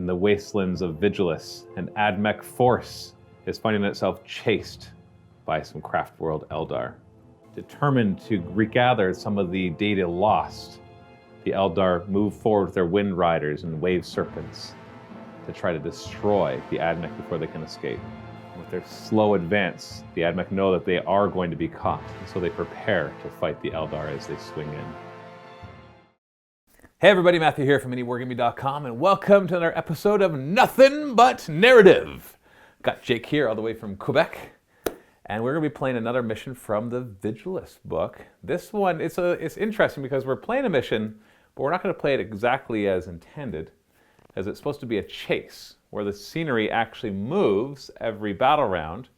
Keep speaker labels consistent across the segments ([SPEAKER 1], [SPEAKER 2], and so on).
[SPEAKER 1] the wastelands of Vigilus, an Ad Mech force is finding itself chased by some Craftworld Eldar. Determined to regather some of the data lost, the Eldar move forward with their Wind Riders and Wave Serpents to try to destroy the Ad Mech before they can escape. With their slow advance, the Ad Mech know that they are going to be caught, and so they prepare to fight the Eldar as they swing in. Hey everybody, Matthew here from MiniWarGaming.com, and welcome to another episode of Nothing But Narrative. Got Jake here all the way from Quebec, and we're going to be playing another mission from the Vigilus book. This one, it's interesting because we're playing a mission, but we're not going to play it exactly as intended, as it's supposed to be a chase, where the scenery actually moves every battle round,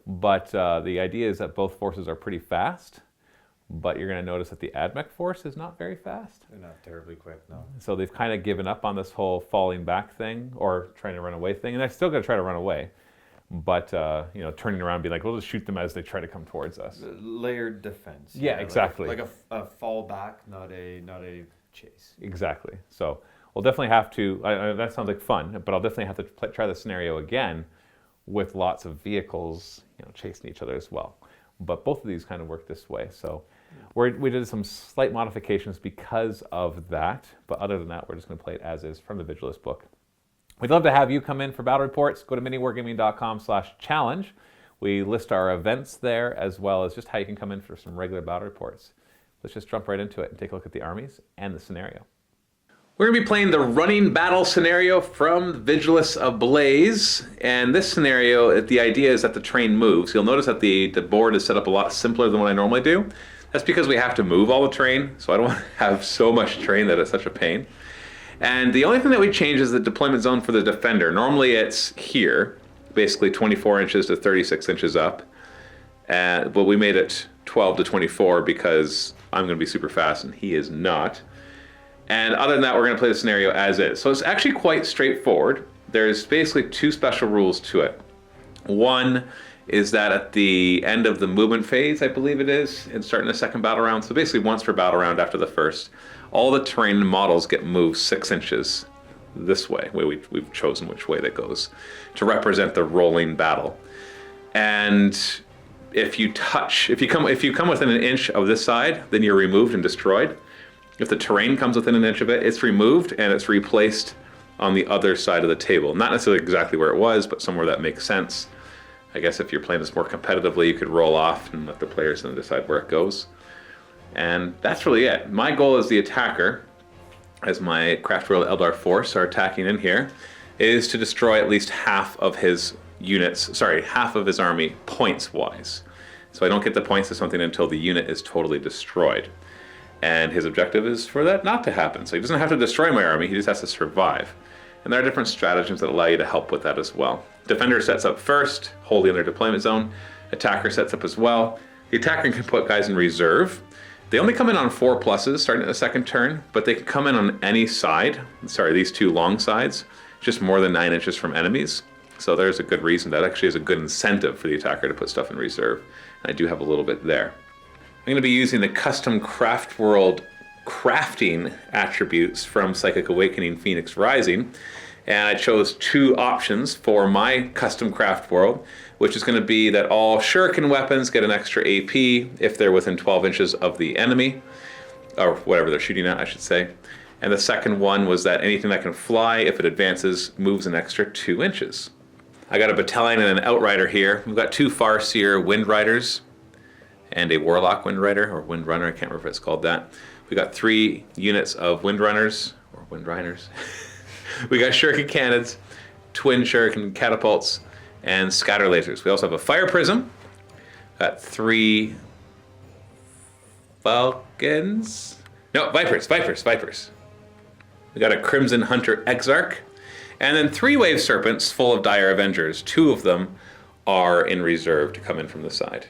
[SPEAKER 1] but the idea is that both forces are pretty fast, but you're going to notice that the Ad Mech force is not very fast.
[SPEAKER 2] They're not terribly quick, no.
[SPEAKER 1] So they've kind of given up on this whole falling back thing, or trying to run away thing, and they're still going to try to run away, but turning around and be like, we'll just shoot them as they try to come towards us.
[SPEAKER 2] Layered defense.
[SPEAKER 1] Yeah, exactly.
[SPEAKER 2] Like a fall back, not a chase.
[SPEAKER 1] Exactly. So we'll definitely have to, that sounds like fun, but I'll definitely have to try the scenario again with lots of vehicles chasing each other as well. But both of these kind of work this way. So we did some slight modifications because of that, but other than that, we're just going to play it as is from the Vigilus book. We'd love to have you come in for battle reports. Go to MiniWarGaming.com/challenge. We list our events there, as well as just how you can come in for some regular battle reports. Let's just jump right into it and take a look at the armies and the scenario. We're going to be playing the running battle scenario from Vigilus Ablaze, and this scenario, the idea is that the train moves. You'll notice that the board is set up a lot simpler than what I normally do. That's because we have to move all the terrain, so I don't want to have so much terrain that it's such a pain. And the only thing that we change is the deployment zone for the defender. Normally it's here, basically 24 inches to 36 inches up, but we made it 12 to 24 because I'm going to be super fast and he is not. And other than that, we're going to play the scenario as is. So it's actually quite straightforward. There's basically two special rules to it. One is that at the end of the movement phase, I believe it is, and starting the second battle round, so basically once per battle round after the first, all the terrain models get moved 6 inches this way. We've chosen which way that goes to represent the rolling battle. And if you come within an inch of this side, then you're removed and destroyed. If the terrain comes within an inch of it, it's removed and it's replaced on the other side of the table. Not necessarily exactly where it was, but somewhere that makes sense. I guess if you're playing this more competitively, you could roll off and let the players then decide where it goes. And that's really it. My goal as the attacker, as my Craftworld Eldar force are attacking in here, is to destroy at least half of his army points-wise. So I don't get the points to something until the unit is totally destroyed. And his objective is for that not to happen. So he doesn't have to destroy my army, he just has to survive. And there are different stratagems that allow you to help with that as well. Defender sets up first, wholly in their deployment zone. Attacker sets up as well. The attacker can put guys in reserve. They only come in on 4 pluses starting at the second turn, but they can come in on any side. Sorry, these two long sides, just more than 9 inches from enemies. So there's a good reason. That actually is a good incentive for the attacker to put stuff in reserve. And I do have a little bit there. I'm going to be using the custom Craftworld crafting attributes from Psychic Awakening Phoenix Rising. And I chose 2 options for my custom Craftworld, which is going to be that all shuriken weapons get an extra AP if they're within 12 inches of the enemy, or whatever they're shooting at, I should say. And the second one was that anything that can fly, if it advances, moves an extra 2 inches. I got a battalion and an outrider here. We've got 2 Farseer Wind Riders and a Warlock Wind Rider, or Wind Runner, I can't remember if it's called that. We got 3 units of Wind Runners, or Wind Riders. We got shuriken cannons, twin shuriken catapults, and scatter lasers. We also have a fire prism. Got 3 falcons. No, vipers. We got a Crimson Hunter Exarch, and then 3 wave serpents full of dire avengers. 2 of them are in reserve to come in from the side.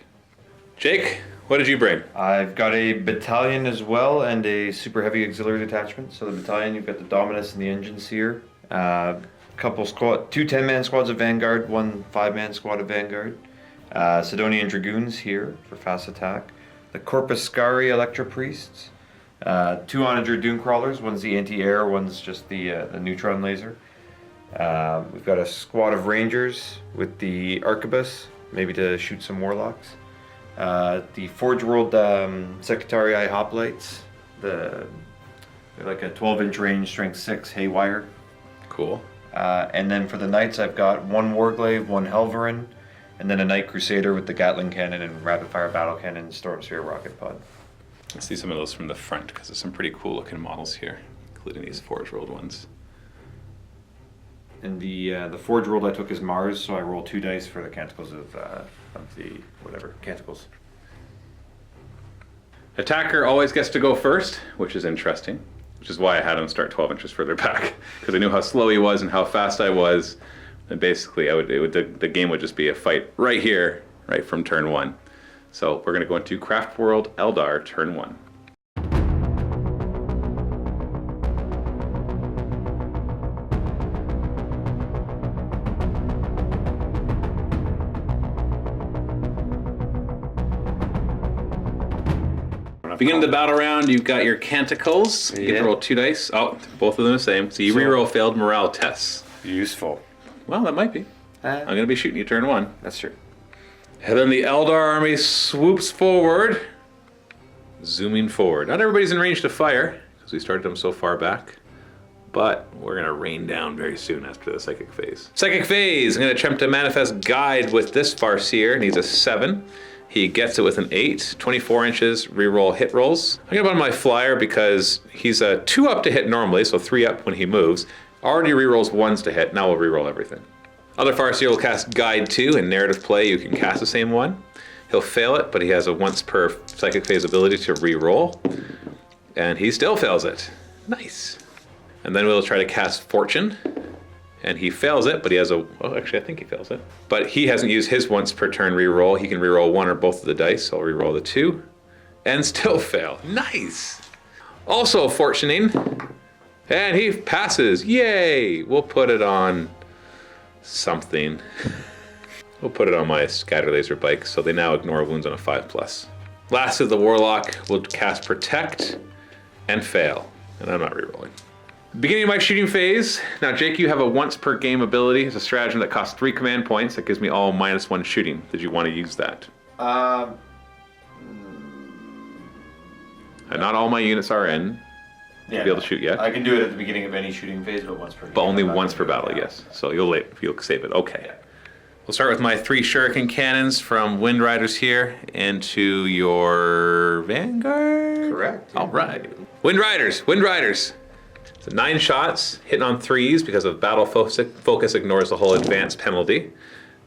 [SPEAKER 1] Jake, what did you bring?
[SPEAKER 2] I've got a battalion as well and a super heavy auxiliary detachment. So the battalion, you've got the Dominus and the Engine Seer. 2 10-man squads of Vanguard, 1 5-man squad of Vanguard. Sidonian Dragoons here for fast attack. The Corpus Scari Electro Priests. Two Onager Dune Crawlers. One's the anti-air, one's just the neutron laser. We've got a squad of Rangers with the Arquebus, maybe to shoot some Warlocks. The Forge World Secretarii Hoplites. They're like a 12-inch range, strength 6 Haywire.
[SPEAKER 3] Cool.
[SPEAKER 2] And then for the Knights, I've got one Warglaive, one Helverin, and then a Knight Crusader with the Gatling Cannon and Rapid Fire Battle Cannon and Stormsphere Rocket Pod.
[SPEAKER 3] Let's see some of those from the front, because there's some pretty cool looking models here, including these Forge World ones.
[SPEAKER 2] And the Forge World I took is Mars, so I roll 2 dice for the Canticles of the whatever Canticles.
[SPEAKER 3] Attacker always gets to go first, which is interesting, which is why I had him start 12 inches further back, because I knew how slow he was and how fast I was, and basically the game would just be a fight right here, right from turn 1. So we're going to go into Craftworld Eldar turn 1. Beginning the battle round, you've got your Canticles. You get to roll 2 dice. Oh, both of them the same. So you reroll failed morale tests.
[SPEAKER 2] Useful.
[SPEAKER 3] Well, that might be. I'm going to be shooting you turn 1.
[SPEAKER 2] That's true.
[SPEAKER 3] And then the Eldar army swoops forward, zooming forward. Not everybody's in range to fire, because we started them so far back. But we're going to rain down very soon after the Psychic Phase. Psychic Phase! I'm going to attempt to manifest Guide with this Farseer. Needs a 7. He gets it with an 8, 24 inches, reroll hit rolls. I'm gonna put on my flyer because he's a 2 up to hit normally, so 3 up when he moves. Already rerolls 1s to hit, now we'll reroll everything. Other Farseer will cast Guide 2. In narrative play, you can cast the same one. He'll fail it, but he has a once per Psychic Phase ability to reroll. And he still fails it. Nice. And then we'll try to cast Fortune. And he fails it, but he has a, well, actually I think he fails it. But he hasn't used his once per turn reroll. He can reroll 1 or both of the dice, so I'll reroll the 2. And still fail. Nice! Also fortuning. And he passes, yay! We'll put it on something. We'll put it on my scatter laser bike, so they now ignore wounds on a 5+. Last is the Warlock will cast Protect and fail. And I'm not rerolling. Beginning of my shooting phase. Now, Jake, you have a once per game ability. It's a stratagem that costs 3 command points. That gives me all -1 shooting. Did you want to use that? And not all my units are in to be able to shoot yet.
[SPEAKER 2] I can do it at the beginning of any shooting phase, but once per game.
[SPEAKER 3] But only once per battle, yes. So you'll save it. Okay. Yeah. We'll start with my 3 Shuriken cannons from Wind Riders here into your Vanguard.
[SPEAKER 2] Correct.
[SPEAKER 3] All right. Wind Riders. Wind Riders. So 9 shots, hitting on 3s because of battle focus ignores the whole advance penalty.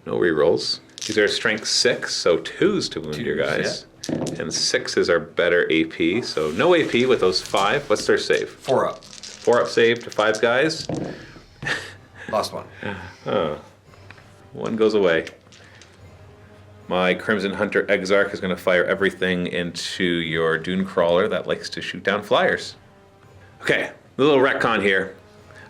[SPEAKER 3] No rerolls. These are strength 6, so 2s to wound your guys. Yeah. And 6s are better AP, so no AP with those 5. What's their save?
[SPEAKER 2] 4 up.
[SPEAKER 3] 4 up save to 5 guys.
[SPEAKER 2] Lost 1.
[SPEAKER 3] Oh. 1 goes away. My Crimson Hunter Exarch is going to fire everything into your Dune Crawler that likes to shoot down flyers. Okay. A little retcon here.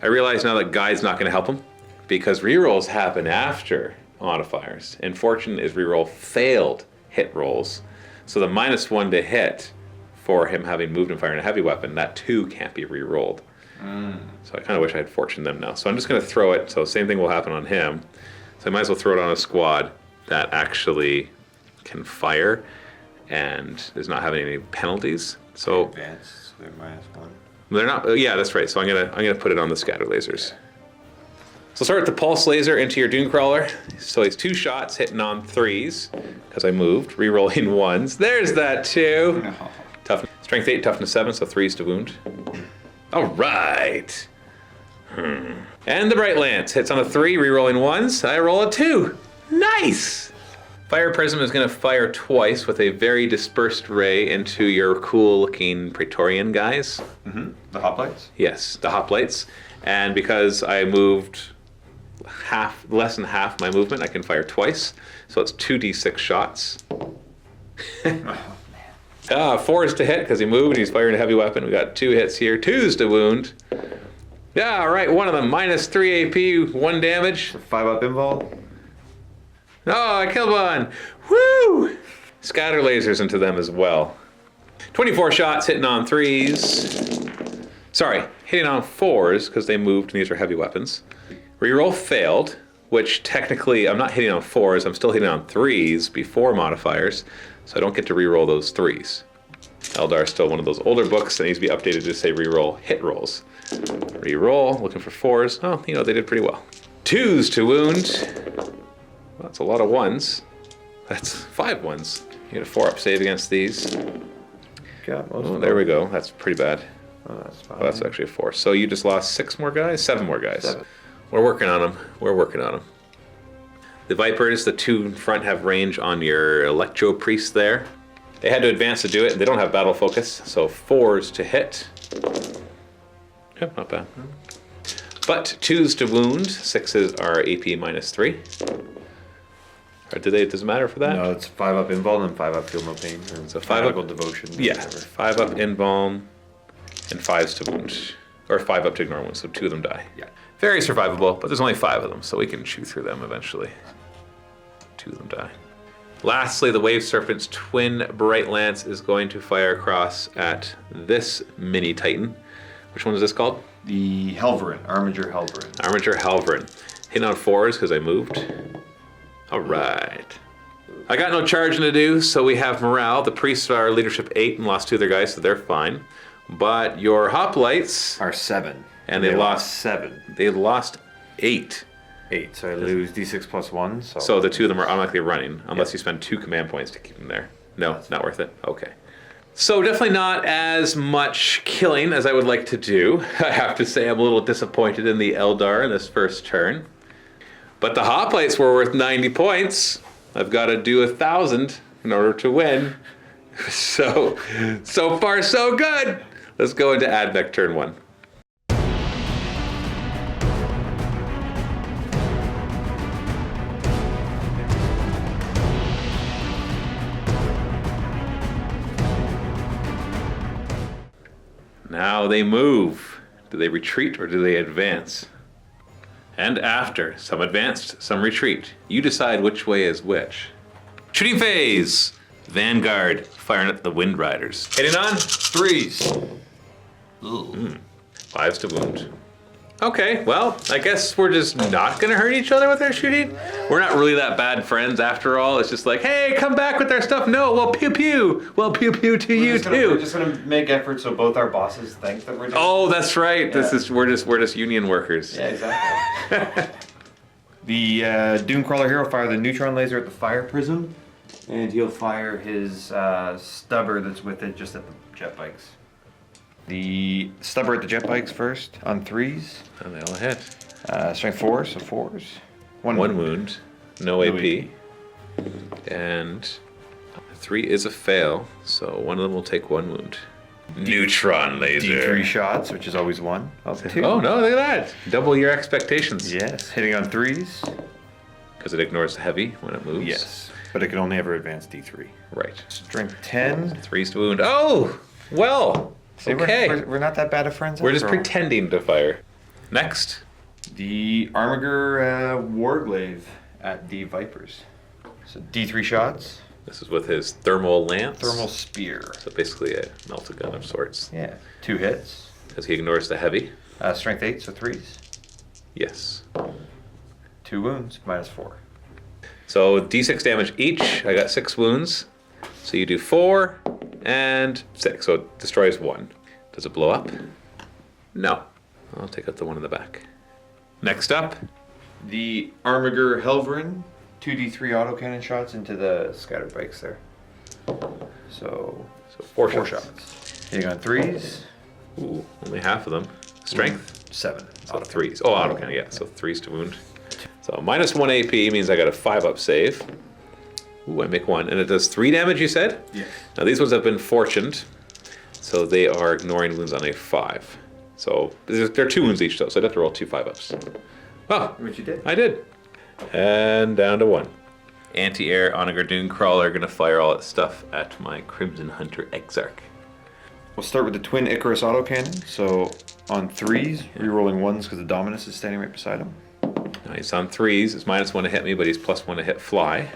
[SPEAKER 3] I realize now that Guide's not going to help him because rerolls happen after modifiers, and Fortune is reroll failed hit rolls. So the -1 to hit for him having moved and firing a heavy weapon, that 2 can't be rerolled. So I kind of wish I had Fortune them now. So I'm just going to throw it. So same thing will happen on him. So I might as well throw it on a squad that actually can fire and is not having any penalties. So
[SPEAKER 2] Advance, so they're -1.
[SPEAKER 3] they're not. Yeah, that's right. So I'm gonna put it on the scatter lasers. So start with the pulse laser into your Dune Crawler. So he's 2 shots hitting on 3s because I moved, re-rolling 1s. There's that 2.
[SPEAKER 2] No.
[SPEAKER 3] Tough, strength 8, toughness 7, so 3s to wound. All right. And the Bright Lance hits on a 3, re-rolling 1s. I roll a 2. Nice. Fire Prism is going to fire twice with a very dispersed ray into your cool-looking Praetorian guys.
[SPEAKER 2] Mm-hmm. The hoplites?
[SPEAKER 3] Yes, the hoplites. And because I moved less than half my movement, I can fire twice. So it's 2d6 shots. 4 is to hit because he moved. He's firing a heavy weapon. We got 2 hits here. 2s to wound. Yeah, all right. One of them -3 AP, 1 damage.
[SPEAKER 2] 5 up invul.
[SPEAKER 3] Oh, I killed one. Woo! Scatter lasers into them as well. 24 shots hitting on 3s. Sorry, hitting on 4s because they moved and these are heavy weapons. Reroll failed, which technically I'm not hitting on 4s, I'm still hitting on 3s before modifiers, so I don't get to reroll those 3s. Eldar is still one of those older books that needs to be updated to say reroll hit rolls. Reroll, looking for 4s. Oh, you know, they did pretty well. 2s to wound. Well, that's a lot of 1s. That's 5 1s. You get a 4-up save against these. Oh, there we go. That's pretty bad.
[SPEAKER 2] Oh, that's fine.
[SPEAKER 3] Oh, that's actually a 4. So you just lost 6 more guys? 7 more guys.
[SPEAKER 2] 7.
[SPEAKER 3] We're working on them. We're working on them. The Vipers, the 2 in front, have range on your Electro Priest there. They had to advance to do it. They don't have battle focus, so 4s to hit. Yep, not bad. But 2s to wound. 6s are AP -3. Or does it matter for that?
[SPEAKER 2] No, it's 5-up invuln and 5-up feel no pain.
[SPEAKER 3] So 5-up
[SPEAKER 2] devotion.
[SPEAKER 3] Yeah,
[SPEAKER 2] Whatever.
[SPEAKER 3] 5-up invuln and 5s to wound. Or 5-up to ignore wounds, so 2 of them die.
[SPEAKER 2] Yeah.
[SPEAKER 3] Very survivable, but there's only 5 of them, so we can chew through them eventually. 2 of them die. Lastly, the Wave Serpent's twin Bright Lance is going to fire across at this mini Titan. Which one is this called?
[SPEAKER 2] The Helverin, Armiger Helverin.
[SPEAKER 3] Armiger Helverin. Hitting on 4s because I moved. All right. I got no charging to do, so we have morale. The priests are leadership 8 and lost 2 of their guys, so they're fine. But your hoplites
[SPEAKER 2] Are 7.
[SPEAKER 3] And they lost
[SPEAKER 2] 7.
[SPEAKER 3] They lost 8.
[SPEAKER 2] 8, so I lose d6 plus 1.
[SPEAKER 3] So the 2 of them are automatically running, unless you spend 2 command points to keep them there. No, not worth it. Okay. So definitely not as much killing as I would like to do. I have to say I'm a little disappointed in the Eldar in this first turn. But the hoplites were worth 90 points. I've got to do 1,000 in order to win. So far so good. Let's go into Ad Mech turn 1. Now they move. Do they retreat or do they advance? And after, some advanced, some retreat. You decide which way is which. Shooting phase! Vanguard, firing at the Wind Riders. Hitting on?
[SPEAKER 2] 3s.
[SPEAKER 3] 5s to wound. Okay, well, I guess we're just not gonna hurt each other with our shooting. We're not really that bad friends after all. It's just like, hey, come back with our stuff. No, well, pew pew. Well, pew pew to you too.
[SPEAKER 2] We're just gonna make efforts so both our bosses think that we're doing.
[SPEAKER 3] Oh, that's right.
[SPEAKER 2] Yeah.
[SPEAKER 3] We're just union workers.
[SPEAKER 2] Yeah, exactly. The Doomcrawler hero fire the neutron laser at the fire prism, and he'll fire his stubber that's with it just at the jet bikes. The stubber at the jet bikes first on 3s.
[SPEAKER 3] And they all hit.
[SPEAKER 2] Strength 4, so 4s.
[SPEAKER 3] One wound, no AP. And 3 is a fail, so one of them will take 1 wound. Neutron laser.
[SPEAKER 2] D3 shots, which is always 1 of 2.
[SPEAKER 3] Oh no, look at that. Double your expectations.
[SPEAKER 2] Yes, hitting on 3s.
[SPEAKER 3] Because it ignores the heavy when it moves.
[SPEAKER 2] Yes, but it can only ever advance D3.
[SPEAKER 3] Right.
[SPEAKER 2] Strength 10.
[SPEAKER 3] 3s to wound. Oh, well.
[SPEAKER 2] See,
[SPEAKER 3] Okay.
[SPEAKER 2] we're not that bad of friends.
[SPEAKER 3] We're just
[SPEAKER 2] after all.
[SPEAKER 3] pretending to fire. Next.
[SPEAKER 2] The Armiger Warglaive at the Vipers. So D3 shots.
[SPEAKER 3] This is with his thermal lance.
[SPEAKER 2] Thermal spear.
[SPEAKER 3] So basically a melted gun of sorts.
[SPEAKER 2] Yeah. 2 hits.
[SPEAKER 3] Because he ignores the heavy.
[SPEAKER 2] Strength 8, so 3s.
[SPEAKER 3] Yes.
[SPEAKER 2] 2 wounds, -4.
[SPEAKER 3] So d6 damage each. I got 6 wounds. So you do 4 and 6. So it destroys 1. Does it blow up? No. I'll take out the one in the back. Next up.
[SPEAKER 2] The Armiger Helverin. 2d3 autocannon shots into the scattered bikes there. So
[SPEAKER 3] 4
[SPEAKER 2] 4
[SPEAKER 3] shots.
[SPEAKER 2] shots. Hitting on 3s.
[SPEAKER 3] Ooh, only half of them. Strength?
[SPEAKER 2] 7.
[SPEAKER 3] So 3s. Oh, autocannon, yeah. So 3s to wound. So -1 AP means I got a 5-up save. Ooh, I make 1. And it does 3 damage, you said?
[SPEAKER 2] Yes.
[SPEAKER 3] Now these ones have been fortuned. So they are ignoring wounds on a 5. So they're 2 wounds each though, so I'd have to roll 2 5-ups. Well,
[SPEAKER 2] Which you did.
[SPEAKER 3] I did. And down to 1. Anti-air Onager Crawler gonna fire all its stuff at my Crimson Hunter Exarch.
[SPEAKER 2] We'll start with the twin Icarus autocannon. So on 3s, re-rolling 1s because the Dominus is standing right beside him.
[SPEAKER 3] Now he's on 3s. It's -1 to hit me, but he's +1 to hit fly.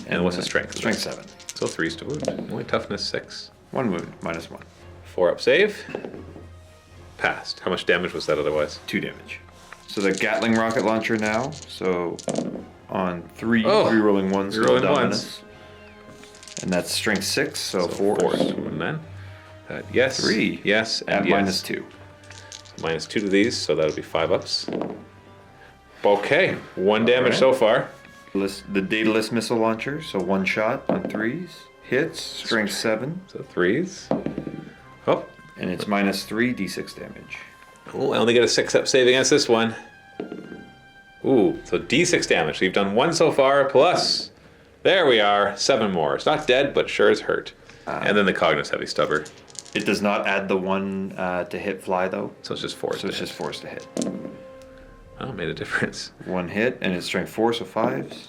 [SPEAKER 3] And what's his strength?
[SPEAKER 2] Strength 7.
[SPEAKER 3] So 3s to wound. Only toughness 6.
[SPEAKER 2] 1 wound, -1.
[SPEAKER 3] 4 up save. Passed. How much damage was that otherwise?
[SPEAKER 2] 2 damage. So the Gatling rocket launcher now. So on 3
[SPEAKER 3] Oh,
[SPEAKER 2] rerolling 1s. for
[SPEAKER 3] rerolling
[SPEAKER 2] the
[SPEAKER 3] ones.
[SPEAKER 2] dominance. And that's strength 6, so 4.
[SPEAKER 3] And then yes,
[SPEAKER 2] 3.
[SPEAKER 3] yes, and
[SPEAKER 2] At
[SPEAKER 3] yes.
[SPEAKER 2] -2.
[SPEAKER 3] So -2 to these, so that'll be 5 ups. Okay, 1 damage
[SPEAKER 2] right.
[SPEAKER 3] so far.
[SPEAKER 2] The Daedalus missile launcher. So 1 shot on 3s. Hits. Strength 7.
[SPEAKER 3] So 3s. Oh,
[SPEAKER 2] And it's -3 d6 damage.
[SPEAKER 3] oh, I only get a 6 up save against this one. Ooh, so d6 damage. So you've done 1 so far, plus, there we are, 7 more. It's not dead, but sure is hurt. And then the Cognus Heavy Stubber.
[SPEAKER 2] It does not add the 1 to hit fly though.
[SPEAKER 3] So it's just 4.
[SPEAKER 2] So it's just forced to hit.
[SPEAKER 3] Oh, made a difference.
[SPEAKER 2] 1 hit, and it's strength 4, so 5s.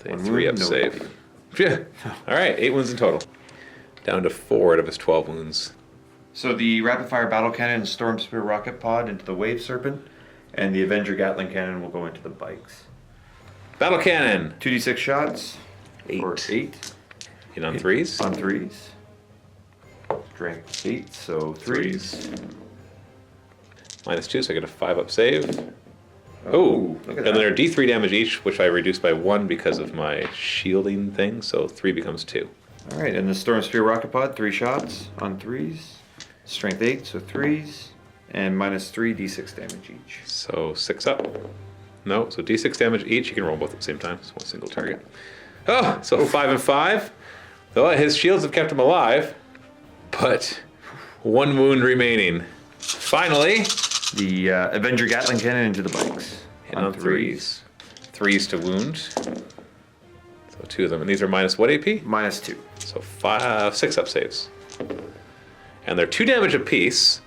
[SPEAKER 3] A
[SPEAKER 2] 1
[SPEAKER 3] 3 up
[SPEAKER 2] wound, no
[SPEAKER 3] save.
[SPEAKER 2] body.
[SPEAKER 3] Yeah. All right, 8 wounds in total. Down to 4 out of his 12 wounds.
[SPEAKER 2] So the rapid fire battle cannon and storm spear rocket pod into the wave serpent, and the Avenger Gatling cannon will go into the bikes.
[SPEAKER 3] Battle Cannon.
[SPEAKER 2] 2d6 shots.
[SPEAKER 3] 8.
[SPEAKER 2] For 8.
[SPEAKER 3] Hit on 3s.
[SPEAKER 2] On 3s. Strength 8, so 3s.
[SPEAKER 3] -2, so I get a 5 up save. Oh,
[SPEAKER 2] look
[SPEAKER 3] and
[SPEAKER 2] at
[SPEAKER 3] then they're
[SPEAKER 2] that.
[SPEAKER 3] D3 damage each, which I reduced by 1 because of my shielding thing, so 3 becomes 2.
[SPEAKER 2] Alright, and the storm spear rocket pod, 3 shots on 3s. Strength 8, so 3s. And -3 d6 damage each.
[SPEAKER 3] So 6 up. No, so D6 damage each. You can roll both at the same time. It's one single target. Oh, so 5 and 5. Well, his shields have kept him alive, but 1 wound remaining. Finally,
[SPEAKER 2] The Avenger Gatling cannon into the bikes.
[SPEAKER 3] hit on 3s. 3s to wound. So 2 of them. And these are minus what AP?
[SPEAKER 2] -2.
[SPEAKER 3] So 6 up saves. And they're 2 damage apiece,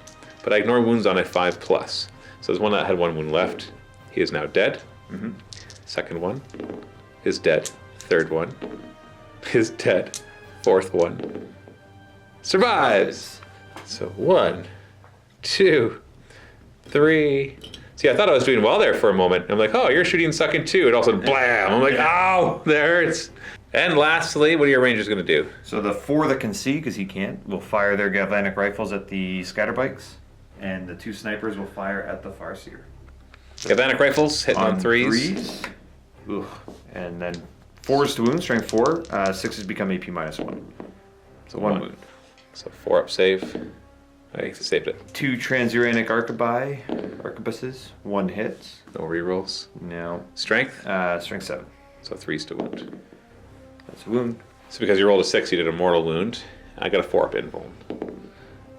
[SPEAKER 3] but I ignore wounds on a 5+. So there's one that had 1 wound left. He is now dead. Second one is dead. Third one is dead. Fourth one survives. So 1, 2, 3. See, I thought I was doing well there for a moment. I'm like, oh, you're shooting sucking too. And all of a sudden, blam! I'm like, ow, that hurts. And lastly, what are your rangers going to do?
[SPEAKER 2] So the 4 that can see, because he can't, will fire their galvanic rifles at the scatter bikes, and the 2 snipers will fire at the Farseer.
[SPEAKER 3] Galvanic rifles hitting on 3s.
[SPEAKER 2] 3s. Ugh. And then 4s to wound, strength 4. 6s become AP -1. So 1 wound.
[SPEAKER 3] So 4 up save. I saved it.
[SPEAKER 2] 2 transuranic arquebuses, 1 hit.
[SPEAKER 3] No rerolls.
[SPEAKER 2] No.
[SPEAKER 3] Strength.
[SPEAKER 2] Strength 7.
[SPEAKER 3] So 3s to wound.
[SPEAKER 2] That's a wound.
[SPEAKER 3] So because you rolled a 6, you did a mortal wound. I got a 4 up invuln.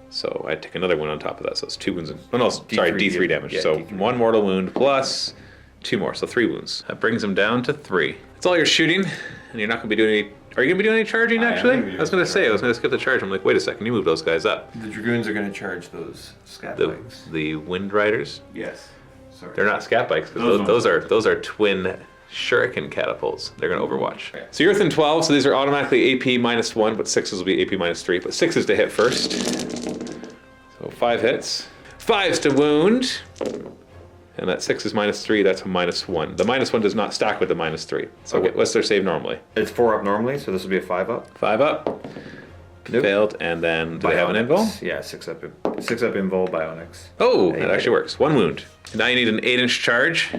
[SPEAKER 3] So I take another wound on top of that. So it's 2 wounds. Oh no, sorry, D3 damage.
[SPEAKER 2] Yeah,
[SPEAKER 3] so
[SPEAKER 2] D3.
[SPEAKER 3] 1 mortal wound plus 2 more. So 3 wounds. That brings him down to 3. That's all you're shooting, and you're not going to be doing any. Are you going to be doing any charging
[SPEAKER 2] I am
[SPEAKER 3] actually?
[SPEAKER 2] gonna be
[SPEAKER 3] I was
[SPEAKER 2] doing
[SPEAKER 3] going to say, I was going to skip the charge. I'm like, wait a second, you moved those guys up.
[SPEAKER 2] The Dragoons are going to charge those scat bikes.
[SPEAKER 3] The Wind Riders.
[SPEAKER 2] Yes. Sorry.
[SPEAKER 3] They're not scat bikes
[SPEAKER 2] Those
[SPEAKER 3] because those are twin shuriken catapults. They're going to Overwatch.
[SPEAKER 2] Okay.
[SPEAKER 3] So you're within 12, so these are automatically AP -1, but 6s will be AP -3. But 6s to hit first. So 5 hits. 5s to wound. And that 6 is -3, that's a -1. The -1 does not stack with the -3. So
[SPEAKER 2] Okay.
[SPEAKER 3] what's their save normally?
[SPEAKER 2] It's 4 up normally, so this will be a 5 up.
[SPEAKER 3] 5 up.
[SPEAKER 2] Nope.
[SPEAKER 3] Failed, and then do they have an invul?
[SPEAKER 2] Bionics. Yeah, 6 up invul bionics.
[SPEAKER 3] Oh,
[SPEAKER 2] They
[SPEAKER 3] that
[SPEAKER 2] hit
[SPEAKER 3] actually
[SPEAKER 2] it.
[SPEAKER 3] works. 1 wound. Now you need an 8-inch charge.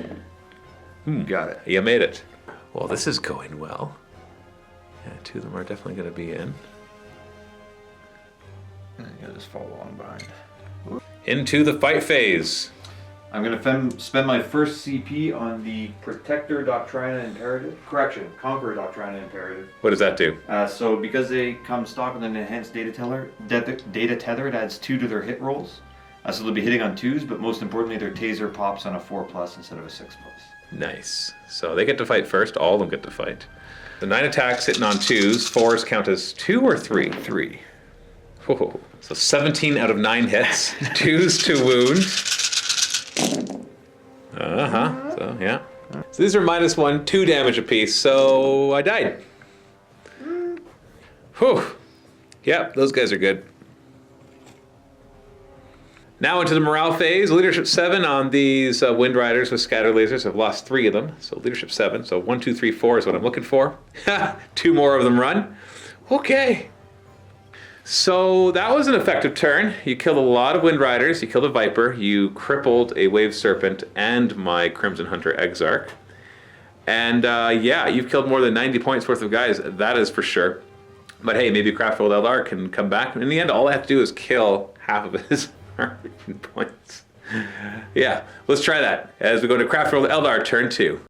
[SPEAKER 2] Got it.
[SPEAKER 3] You made it. Well, this is going well. Yeah, 2 of them are definitely going to be in.
[SPEAKER 2] You'll just follow along behind.
[SPEAKER 3] Into the fight phase.
[SPEAKER 2] I'm going to spend my first CP on the Protector Doctrina Imperative. Correction, Conqueror Doctrina Imperative.
[SPEAKER 3] What does that do?
[SPEAKER 2] So because they come stock with an enhanced data tether, it adds 2 to their hit rolls. So they'll be hitting on 2s, but most importantly, their taser pops on a 4+ instead of a 6+.
[SPEAKER 3] Nice. So they get to fight first. All of them get to fight. The 9 attacks hitting on 2s. 4s count as 2 or 3?
[SPEAKER 2] 3.
[SPEAKER 3] Whoa. So 17 out of 9 hits. 2s to wound. So, yeah. So these are -1, 2 damage apiece. So I died. Whew. Yep, those guys are good. Now into the morale phase. Leadership 7 on these Wind Riders with scatter lasers. I've lost 3 of them. So leadership 7. So 1, 2, 3, 4 is what I'm looking for. 2 more of them run. Okay. So that was an effective turn. You killed a lot of Wind Riders, you killed a Viper, you crippled a Wave Serpent and my Crimson Hunter Exarch. And yeah, you've killed more than 90 points worth of guys, that is for sure. But hey, maybe Craftworld Eldar can come back. In the end, all I have to do is kill half of his army points. Yeah, let's try that as we go to Craftworld Eldar turn 2.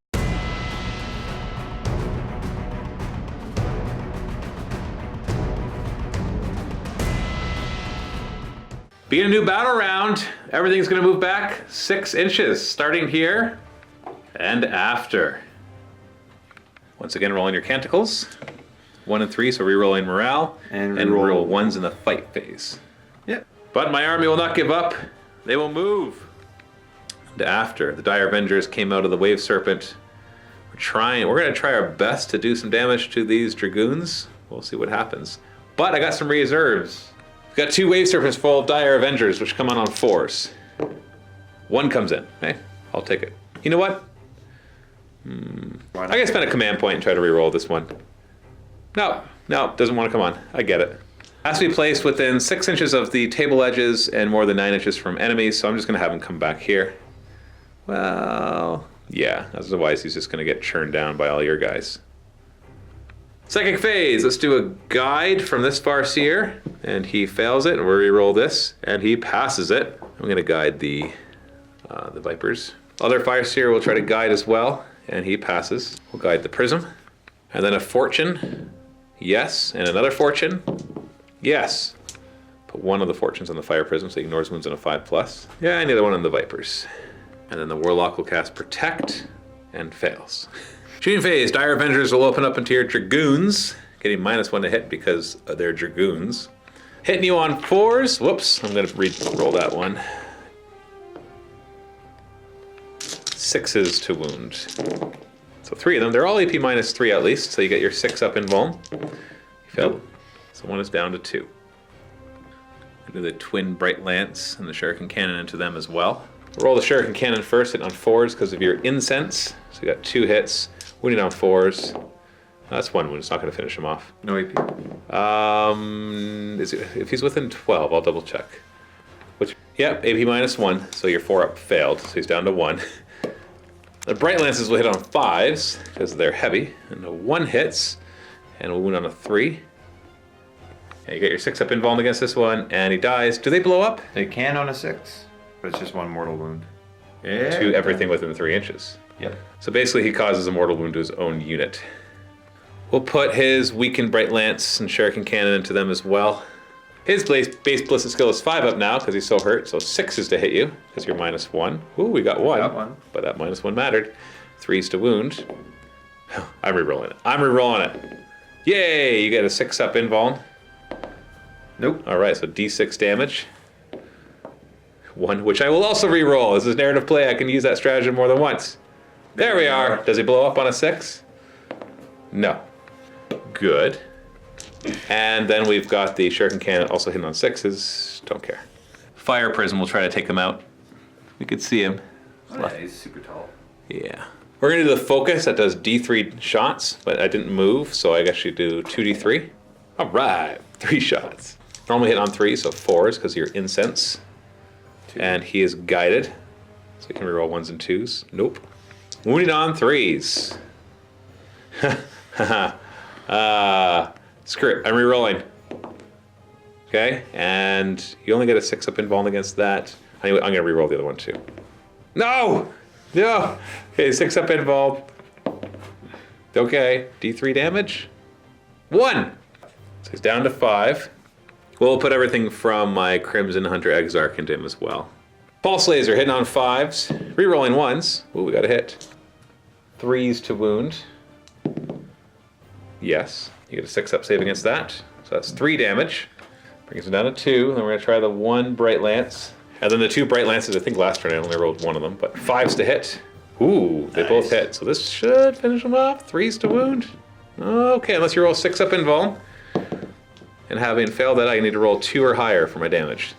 [SPEAKER 3] Being a new battle round, everything's gonna move back 6 inches, starting here and after. Once again, rolling your canticles. 1 and 3, so re-rolling morale, and roll 1s in the fight phase.
[SPEAKER 2] Yep.
[SPEAKER 3] But my army will not give up. They will move. And after, the Dire Avengers came out of the Wave Serpent. We're gonna try our best to do some damage to these Dragoons. We'll see what happens. But I got some reserves. We've got 2 Wave Serpents full of Dire Avengers, which come on 4s. 1 comes in. Hey, I'll take it. You know what? I gotta spend a command point and try to reroll this one. No, doesn't want to come on. I get it. Has to be placed within 6 inches of the table edges and more than 9 inches from enemies, so I'm just gonna have him come back here. Well, yeah, otherwise he's just gonna get churned down by all your guys. Psychic phase, let's do a guide from this Farseer, and he fails it, and we'll re-roll this, and he passes it. I'm gonna guide the Vipers. Other Farseer will try to guide as well, and he passes. We'll guide the Prism. And then a Fortune, yes, and another Fortune, yes. Put 1 of the Fortunes on the Fire Prism, so he ignores wounds on a 5+. Yeah, and the other one on the Vipers. And then the Warlock will cast Protect, and fails. Shooting phase, Dire Avengers will open up into your Dragoons, getting -1 to hit because they're Dragoons. Hitting you on 4s. Whoops, I'm gonna re-roll that one. 6s to wound. So 3 of them, they're all AP -3 at least, so you get your 6 up in Vuln. You failed. Nope. So 1 is down to 2. I do the twin Bright Lance and the Shuriken Cannon into them as well. Roll the Shuriken Cannon first, hit on 4s because of your incense. So you got 2 hits. Wounded on 4s. That's 1 wound. It's not going to finish him off.
[SPEAKER 2] No AP.
[SPEAKER 3] If he's within 12, I'll double check. Yep, AP -1. So your 4 up failed. So he's down to 1. The Bright Lances will hit on 5s because they're heavy, and a 1 hits, and a wound on a 3. And you get your 6 up involved against this one, and he dies. Do they blow up?
[SPEAKER 2] They can on a 6, but it's just 1 mortal wound.
[SPEAKER 3] Yeah. To everything within 3 inches.
[SPEAKER 2] Yep.
[SPEAKER 3] So basically he causes a mortal wound to his own unit. We'll put his weakened Bright Lance and Shuriken Cannon into them as well. His base ballistic skill is 5 up now because he's so hurt, so 6 is to hit you because you're -1. Ooh, we got 1.
[SPEAKER 2] Got 1.
[SPEAKER 3] But that -1 mattered. 3's to wound. I'm re-rolling it. I'm re-rolling it. Yay, you get a 6 up invuln.
[SPEAKER 2] Nope.
[SPEAKER 3] Alright, so D6 damage. 1, which I will also re-roll. This is narrative play. I can use that stratagem more than once. There we are. Does he blow up on a 6? No. Good. And then we've got the Shuriken Cannon also hitting on 6s. Don't care. Fire Prism will try to take him out. We could see him.
[SPEAKER 2] Oh, yeah, he's super tall.
[SPEAKER 3] Yeah. We're going to do the Focus that does D3 shots, but I didn't move, so I guess you do 2D3. All right. 3 shots. Normally hit on 3, so 4s because you're incense. 2. And he is guided, so you can reroll 1s and 2s. Nope. Wounded on 3s. Screw it. I'm rerolling. Okay, and you only get a 6 up involved against that. Anyway, I'm gonna reroll the other one too. No! No! Okay, 6 up involved. Okay, D3 damage. 1! So he's down to 5. We'll put everything from my Crimson Hunter Exarch into him as well. Pulse Laser hitting on 5s. Rerolling 1s. Ooh, we got a hit. 3s to wound. Yes. You get a 6 up save against that. So that's 3 damage. Brings him down to 2. Then we're going to try the 1 Bright Lance. And then the 2 Bright Lances, I think last turn I only rolled 1 of them, but 5s to hit. Ooh, they both hit. So this should finish them off. 3s to wound. Okay, unless you roll 6 up invuln. And having failed that, I need to roll 2 or higher for my damage.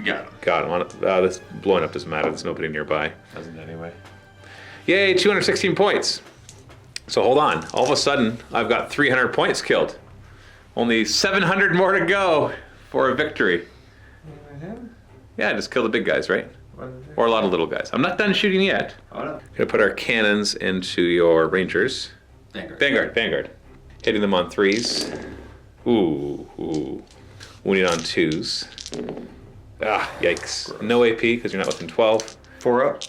[SPEAKER 2] Got him.
[SPEAKER 3] Got him. This blowing up doesn't matter. There's nobody nearby.
[SPEAKER 2] Doesn't anyway.
[SPEAKER 3] Yay, 216 points. So hold on. All of a sudden, I've got 300 points killed. Only 700 more to go for a victory. Yeah, just kill the big guys, right? Or a lot of little guys. I'm not done shooting yet.
[SPEAKER 2] Oh, no.
[SPEAKER 3] Gonna put our cannons into your rangers. Vanguard. Hitting them on 3s. Ooh. Wounding on 2s. Ah, yikes. Gross. No AP because you're not within 12.
[SPEAKER 2] 4 up.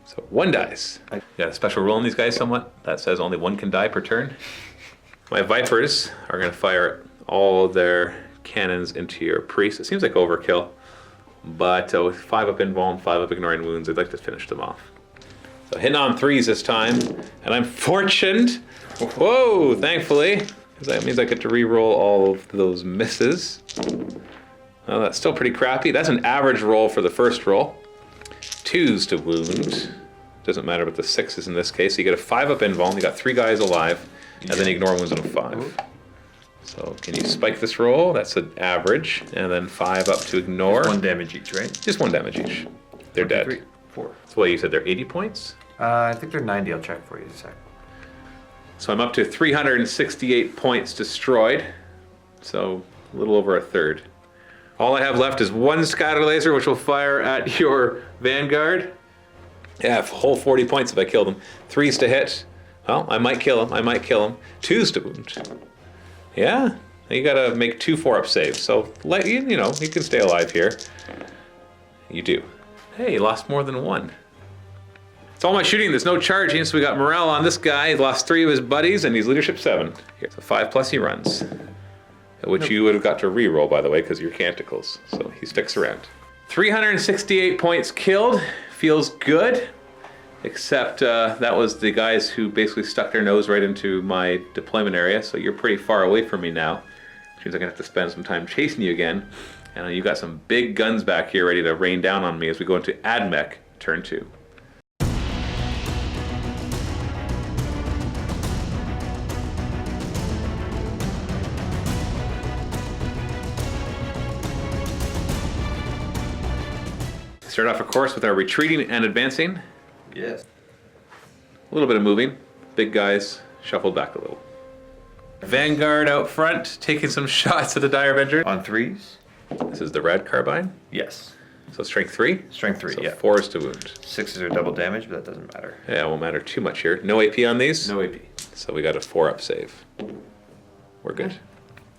[SPEAKER 3] So 1 dies. Got a special rule on these guys somewhat. That says only 1 can die per turn. My Vipers are gonna fire all of their cannons into your priest. It seems like overkill, but with 5 up invuln, 5 up ignoring wounds, I'd like to finish them off. So hitting on 3s this time, and I'm fortunate. Whoa, thankfully, because that means I get to re-roll all of those misses. Well, that's still pretty crappy. That's an average roll for the first roll. 2s to wound. Doesn't matter what the 6 is in this case. So you get a 5 up invuln, you got 3 guys alive, and then ignore wounds on a 5. So can you spike this roll? That's an average. And then 5 up to ignore.
[SPEAKER 2] Just 1 damage each, right?
[SPEAKER 3] Just 1 damage each. They're dead.
[SPEAKER 2] 3, 4.
[SPEAKER 3] So what, you said they're 80 points?
[SPEAKER 2] I think they're 90. I'll check for you in a sec.
[SPEAKER 3] So I'm up to 368 points destroyed. So a little over a third. All I have left is 1 scatter laser, which will fire at your Vanguard. Yeah, a whole 40 points if I kill them. 3s to hit. Well, I might kill him. 2s to wound. Yeah, you gotta make 2 4-up saves. So, you can stay alive here. You do. Hey, lost more than 1. It's all my shooting. There's no charging, so we got morale on this guy. He lost 3 of his buddies, and he's leadership 7. Here, so 5+ he runs. Which you would have got to re-roll, by the way, because of your canticles. So he sticks around. 368 points killed. Feels good. Except that was the guys who basically stuck their nose right into my deployment area. So you're pretty far away from me now. Which means I'm going to have to spend some time chasing you again. And you got some big guns back here ready to rain down on me as we go into Ad Mech, turn 2. Start off, of course, with our retreating and advancing.
[SPEAKER 2] Yes.
[SPEAKER 3] A little bit of moving. Big guys shuffled back a little. Vanguard out front, taking some shots at the Dire Avenger.
[SPEAKER 2] On 3s?
[SPEAKER 3] This is the red carbine.
[SPEAKER 2] Yes.
[SPEAKER 3] So strength 3?
[SPEAKER 2] Strength 3,
[SPEAKER 3] so
[SPEAKER 2] yeah.
[SPEAKER 3] 4s to wound.
[SPEAKER 2] 6s are double damage, but that doesn't matter.
[SPEAKER 3] Yeah, it won't matter too much here. No AP on these?
[SPEAKER 2] No AP.
[SPEAKER 3] So we got a 4-up save. We're good.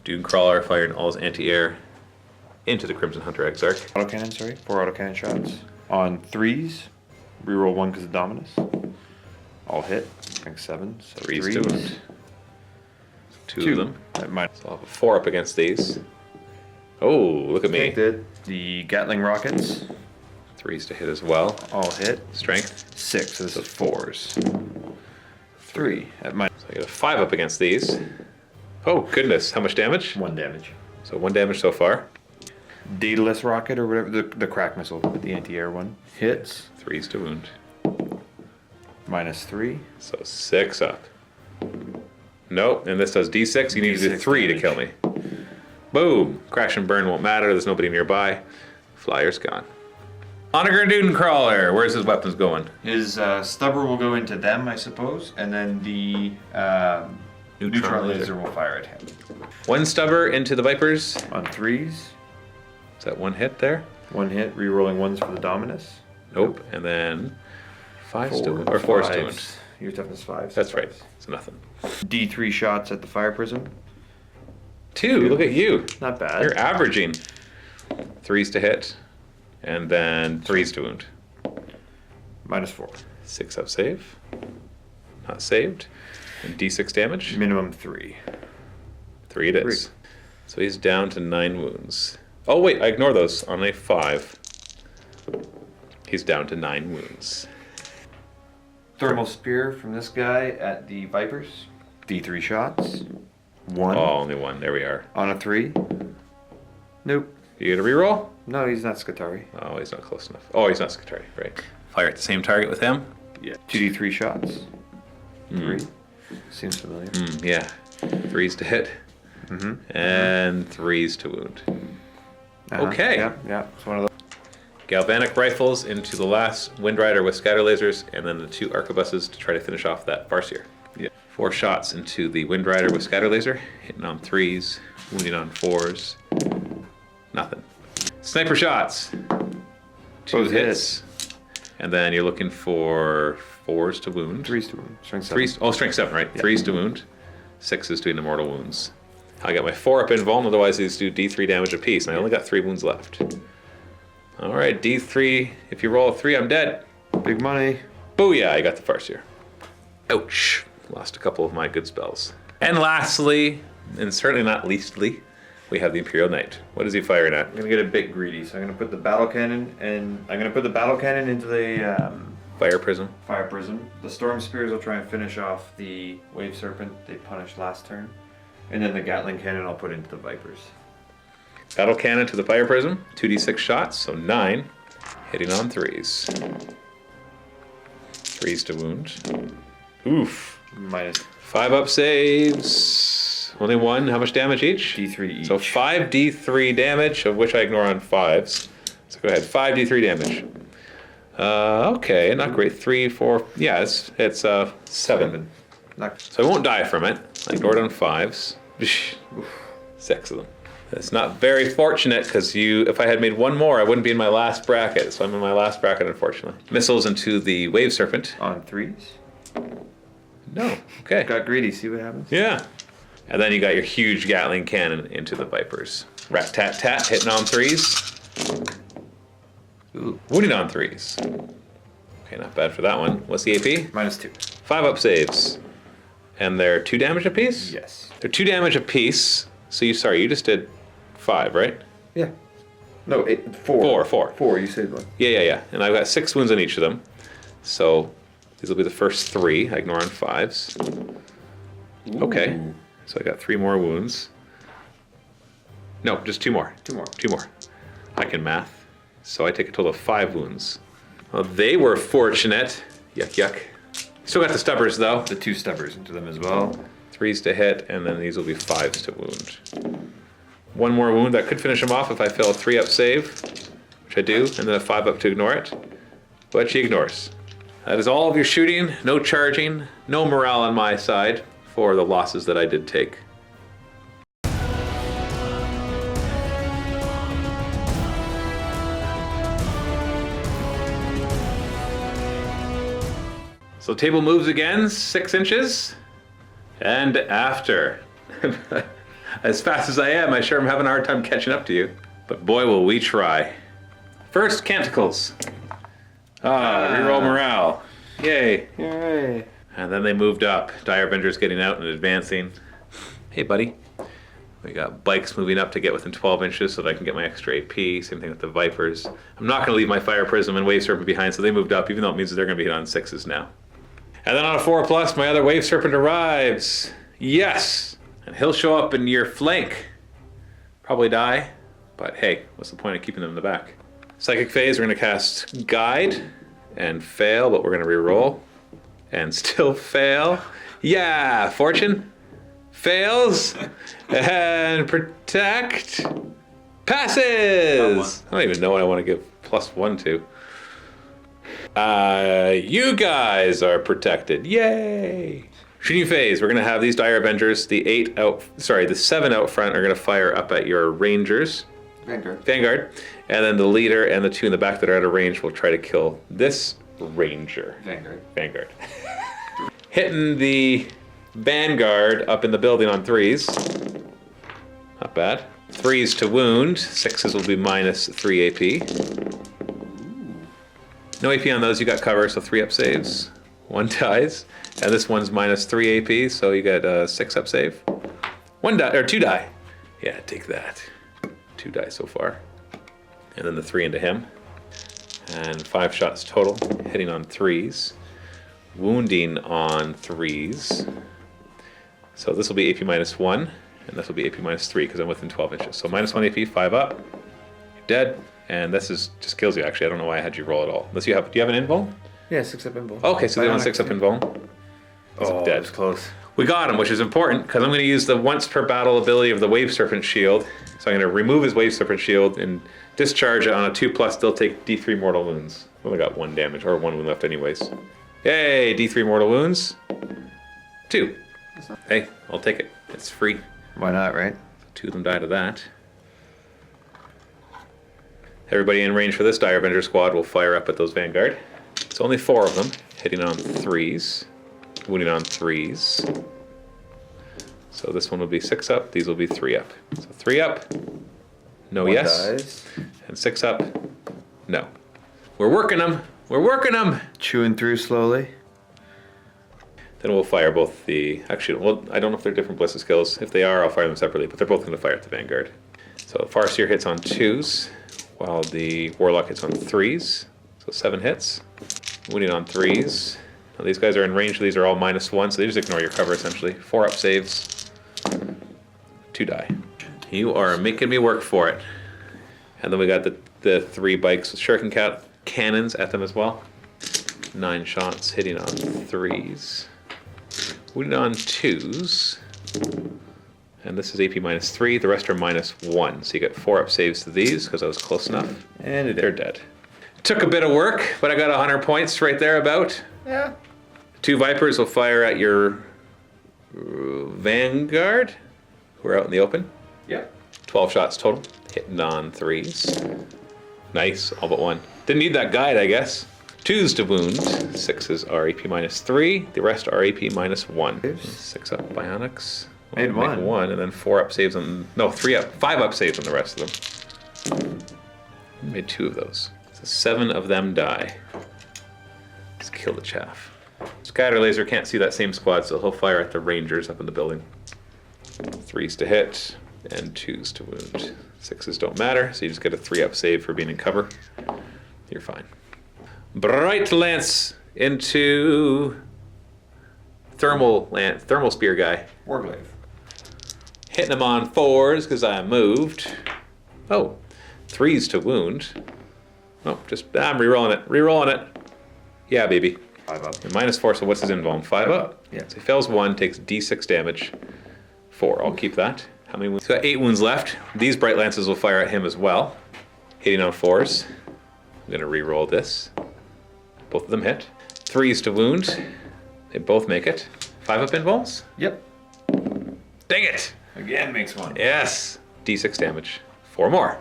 [SPEAKER 3] Dune Crawler firing all his anti-air into the Crimson Hunter Exarch.
[SPEAKER 2] Autocannon, sorry. 4 autocannon shots. On 3s, reroll 1 because of Dominus. All hit. Strength 7. So
[SPEAKER 3] 3s to wound. 2 of them.
[SPEAKER 2] That might.
[SPEAKER 3] So I'll have a 4-up against these. Oh, look at me.
[SPEAKER 2] Did. The Gatling rockets.
[SPEAKER 3] 3s to hit as well.
[SPEAKER 2] All hit.
[SPEAKER 3] Strength.
[SPEAKER 2] 6. So this is 4s. 3. That might.
[SPEAKER 3] So I get a 5-up against these. Oh, goodness. How much damage?
[SPEAKER 2] 1 damage.
[SPEAKER 3] So 1 damage so far.
[SPEAKER 2] Daedalus rocket or whatever. The crack missile. The anti-air one. Hits.
[SPEAKER 3] 3s to wound.
[SPEAKER 2] Minus 3.
[SPEAKER 3] So 6 up. Nope, and this does D6. You need to do 3 to kill me. Boom. Crash and burn won't matter. There's nobody nearby. Flyer's gone. Onager Dune Crawler. Where's his weapons going?
[SPEAKER 2] His stubber will go into them, I suppose, and then the neutron laser will fire at him.
[SPEAKER 3] 1 stubber into the Vipers.
[SPEAKER 2] On 3s.
[SPEAKER 3] Is that 1 hit there?
[SPEAKER 2] 1 hit, re-rolling 1s for the Dominus.
[SPEAKER 3] Nope. And then 5s to wound. Or 4s to wound.
[SPEAKER 2] Your toughness 5.
[SPEAKER 3] That's right. So nothing.
[SPEAKER 2] D3 shots at the fire prism.
[SPEAKER 3] 2. Look at you.
[SPEAKER 2] Not bad.
[SPEAKER 3] You're averaging. 3s to hit. And then 3s to wound.
[SPEAKER 2] Minus 4.
[SPEAKER 3] 6-up save. Not saved. And D6 damage.
[SPEAKER 2] Minimum 3.
[SPEAKER 3] 3 it is. So he's down to 9 wounds. Oh wait, I ignore those on a 5. He's down to 9 wounds.
[SPEAKER 2] Thermal spear from this guy at the Vipers. D3 shots. 1.
[SPEAKER 3] Oh, only 1. There we are.
[SPEAKER 2] On a 3. Nope.
[SPEAKER 3] You get a reroll?
[SPEAKER 2] No, he's not Skatari.
[SPEAKER 3] Oh, he's not close enough. Oh, he's not Skatari, right. Fire at the same target with him?
[SPEAKER 2] Yeah. 2D3 shots. 3. Seems familiar.
[SPEAKER 3] Yeah. 3s to hit. And 3s to wound. Okay.
[SPEAKER 2] Yeah. It's one of those.
[SPEAKER 3] Galvanic rifles into the last Windrider with scatter lasers, and then the 2 arquebuses to try to finish off that Farseer.
[SPEAKER 2] Yeah.
[SPEAKER 3] 4 shots into the Wind Rider with Scatter Laser, hitting on 3s, wounding on 4s. Nothing. Sniper shots. 2 hits. And then you're looking for 4s to wound.
[SPEAKER 2] 3s to wound. Strength 7.
[SPEAKER 3] Strength 7, right?
[SPEAKER 2] Yeah.
[SPEAKER 3] 3s to wound. 6s doing the mortal wounds. I got my 4 up invuln, otherwise these do D3 damage apiece, and I only got 3 wounds left. Alright, D3. If you roll a 3, I'm dead.
[SPEAKER 2] Big money.
[SPEAKER 3] Booyah, I got the Farseer. Ouch. Lost a couple of my good spells. And lastly, and certainly not leastly, we have the Imperial Night. What is he firing at?
[SPEAKER 2] I'm gonna get a bit greedy, so I'm gonna put the battle cannon into the
[SPEAKER 3] Fire Prism.
[SPEAKER 2] fire prism. The storm spears will try and finish off the wave serpent they punished last turn, and then the Gatling cannon I'll put into the vipers.
[SPEAKER 3] Battle Cannon to the Fire Prism. 2d6 shots, so 9. Hitting on 3s. 3s to wound. Oof.
[SPEAKER 2] Minus
[SPEAKER 3] 5 up saves. Only 1. How much damage each?
[SPEAKER 2] D3 each.
[SPEAKER 3] So 5d3 damage, of which I ignore on 5s. So go ahead, 5d3 damage. Okay, not great. 3, 4. Yeah, it's 7. So I won't die from it. I ignored on 5s. 6 of them. It's not very fortunate because if I had made 1 more, I wouldn't be in my last bracket. So I'm in my last bracket, unfortunately. Missiles into the Wave Serpent.
[SPEAKER 2] On 3s.
[SPEAKER 3] No. Okay.
[SPEAKER 2] Got greedy. See what happens.
[SPEAKER 3] Yeah. And then you got your huge Gatling cannon into the Vipers. Rat tat tat, hitting on 3s. Ooh, wounding on 3s. Okay, not bad for that one. What's the AP?
[SPEAKER 2] Minus 2.
[SPEAKER 3] 5 up saves. And they're 2 damage apiece?
[SPEAKER 2] Yes.
[SPEAKER 3] They're 2 damage apiece. So you just did 5, right?
[SPEAKER 2] Yeah. No, 4.
[SPEAKER 3] 4.
[SPEAKER 2] 4, you said 1.
[SPEAKER 3] Yeah. And I've got 6 wounds on each of them. So these will be the first 3. I ignore on 5s. Okay. So I got 3 more wounds. No, just 2 more.
[SPEAKER 2] 2 more.
[SPEAKER 3] 2 more. I can math. So I take a total of 5 wounds. Well, they were fortunate. Yuck, yuck. Still got the stubbers, though.
[SPEAKER 2] The 2 stubbers into them as well.
[SPEAKER 3] 3s to hit, and then these will be 5s to wound. 1 more wound. That could finish him off if I fail a 3-up save, which I do, and then a 5-up to ignore it. But she ignores. That is all of your shooting. No charging. No morale on my side for the losses that I did take. So the table moves again, 6 inches. And after. As fast as I am, I sure am having a hard time catching up to you. But boy, will we try. First, Canticles. Reroll morale. Yay.
[SPEAKER 2] Yay.
[SPEAKER 3] And then they moved up. Direbender's getting out and advancing. Hey, buddy. We got bikes moving up to get within 12 inches so that I can get my extra AP. Same thing with the Vipers. I'm not going to leave my Fire Prism and Wave Serpent behind, so they moved up, even though it means that they're going to be hit on 6s now. And then on a 4+, my other Wave Serpent arrives. Yes! And he'll show up in your flank. Probably die, but hey, what's the point of keeping them in the back? Psychic Phase, we're going to cast Guide and fail, but we're going to reroll. And still fail. Yeah! Fortune fails. And Protect passes! I don't even know what I want to give +1 to. You guys are protected. Yay! Shooting phase. We're gonna have these Dire Avengers. The 7 out front are gonna fire up at your Rangers. Vanguard. And then the leader and the 2 in the back that are out of range will try to kill this Ranger. Vanguard. Hitting the Vanguard up in the building on 3s. Not bad. 3s to wound. 6s will be minus 3 AP. No AP on those, you got cover, so 3-up saves. 1 dies. And this one's minus 3 AP, so you got a 6-up save. 2 die. Yeah, take that. 2 die so far. And then the 3 into him. And 5 shots total, hitting on 3s. Wounding on 3s. So this will be AP minus 1, and this will be AP minus 3 because I'm within 12 inches. So minus 1 AP, 5 up. You're dead. And this just kills you, actually. I don't know why I had you roll at all. Unless do you have an invul?
[SPEAKER 2] Yeah, 6-up invul.
[SPEAKER 3] Okay, so they want 6-up invul.
[SPEAKER 2] Oh,
[SPEAKER 3] dead.
[SPEAKER 2] that was close.
[SPEAKER 3] We got him, which is important, because I'm going to use the once per battle ability of the Wave Serpent Shield. So I'm going to remove his Wave Serpent Shield and discharge it on a 2+, they'll take D3 mortal wounds. Only got 1 damage, or 1 wound left anyways. Yay, D3 mortal wounds. 2. Hey, I'll take it. It's free.
[SPEAKER 2] Why not, right?
[SPEAKER 3] 2 of them die to that. Everybody in range for this Dire Avenger squad will fire up at those Vanguard. It's only 4 of them, hitting on 3s, wounding on 3s. So this one will be 6 up, these will be 3 up. So 3 up, no
[SPEAKER 2] One
[SPEAKER 3] yes.
[SPEAKER 2] dies.
[SPEAKER 3] And 6 up, no. We're working them, we're working them!
[SPEAKER 2] Chewing through slowly.
[SPEAKER 3] Then we'll fire both the, actually, well, I don't know if they're different ballistic skills. If they are, I'll fire them separately, but they're both going to fire at the Vanguard. So Farseer hits on 2s, while the Warlock hits on 3s. So 7 hits. Wounding on 3s. Now these guys are in range, these are all -1, so they just ignore your cover essentially. 4 up saves. 2 die. You are making me work for it. And then we got the 3 bikes with Shuriken cannons at them as well. 9 shots hitting on 3s. Wounded on 2s. And this is AP -3, the rest are -1. So you get 4 up saves to these, because I was close enough. And they're dead. Took a bit of work, but I got 100 points right there about.
[SPEAKER 2] Yeah.
[SPEAKER 3] 2 Vipers will fire at your Vanguard, who are out in the open.
[SPEAKER 2] Yeah.
[SPEAKER 3] 12 shots total, hitting on 3s. Nice, all but 1. Didn't need that guide, I guess. 2s to wound, 6s are AP -3, the rest are AP -1. 6 up Bionics.
[SPEAKER 2] Made
[SPEAKER 3] Make
[SPEAKER 2] one.
[SPEAKER 3] 1, and then 4 up saves on, no, 5 up saves on the rest of them. Made 2 of those. So 7 of them die. Let's kill the chaff. Scatter laser can't see that same squad, so he'll fire at the Rangers up in the building. 3s to hit, and 2s to wound. 6s don't matter, so you just get a 3 up save for being in cover. You're fine. Bright Lance into Thermal Spear guy.
[SPEAKER 2] Warglaive.
[SPEAKER 3] Hitting him on 4s because I moved. Oh, 3s to wound. Oh, I'm re-rolling it. Re-rolling it. Yeah, baby.
[SPEAKER 2] 5 up.
[SPEAKER 3] And -4, so what's his invuln? 5 up?
[SPEAKER 2] Yeah.
[SPEAKER 3] So he fails 1, takes D6 damage. 4, I'll keep that. How many wounds? He's got 8 wounds left. These Bright Lances will fire at him as well. Hitting on 4s. I'm going to re-roll this. Both of them hit. 3s to wound. They both make it. 5 up invulns?
[SPEAKER 2] Yep.
[SPEAKER 3] Dang it!
[SPEAKER 2] Again makes 1.
[SPEAKER 3] Yes! D6 damage. 4 more.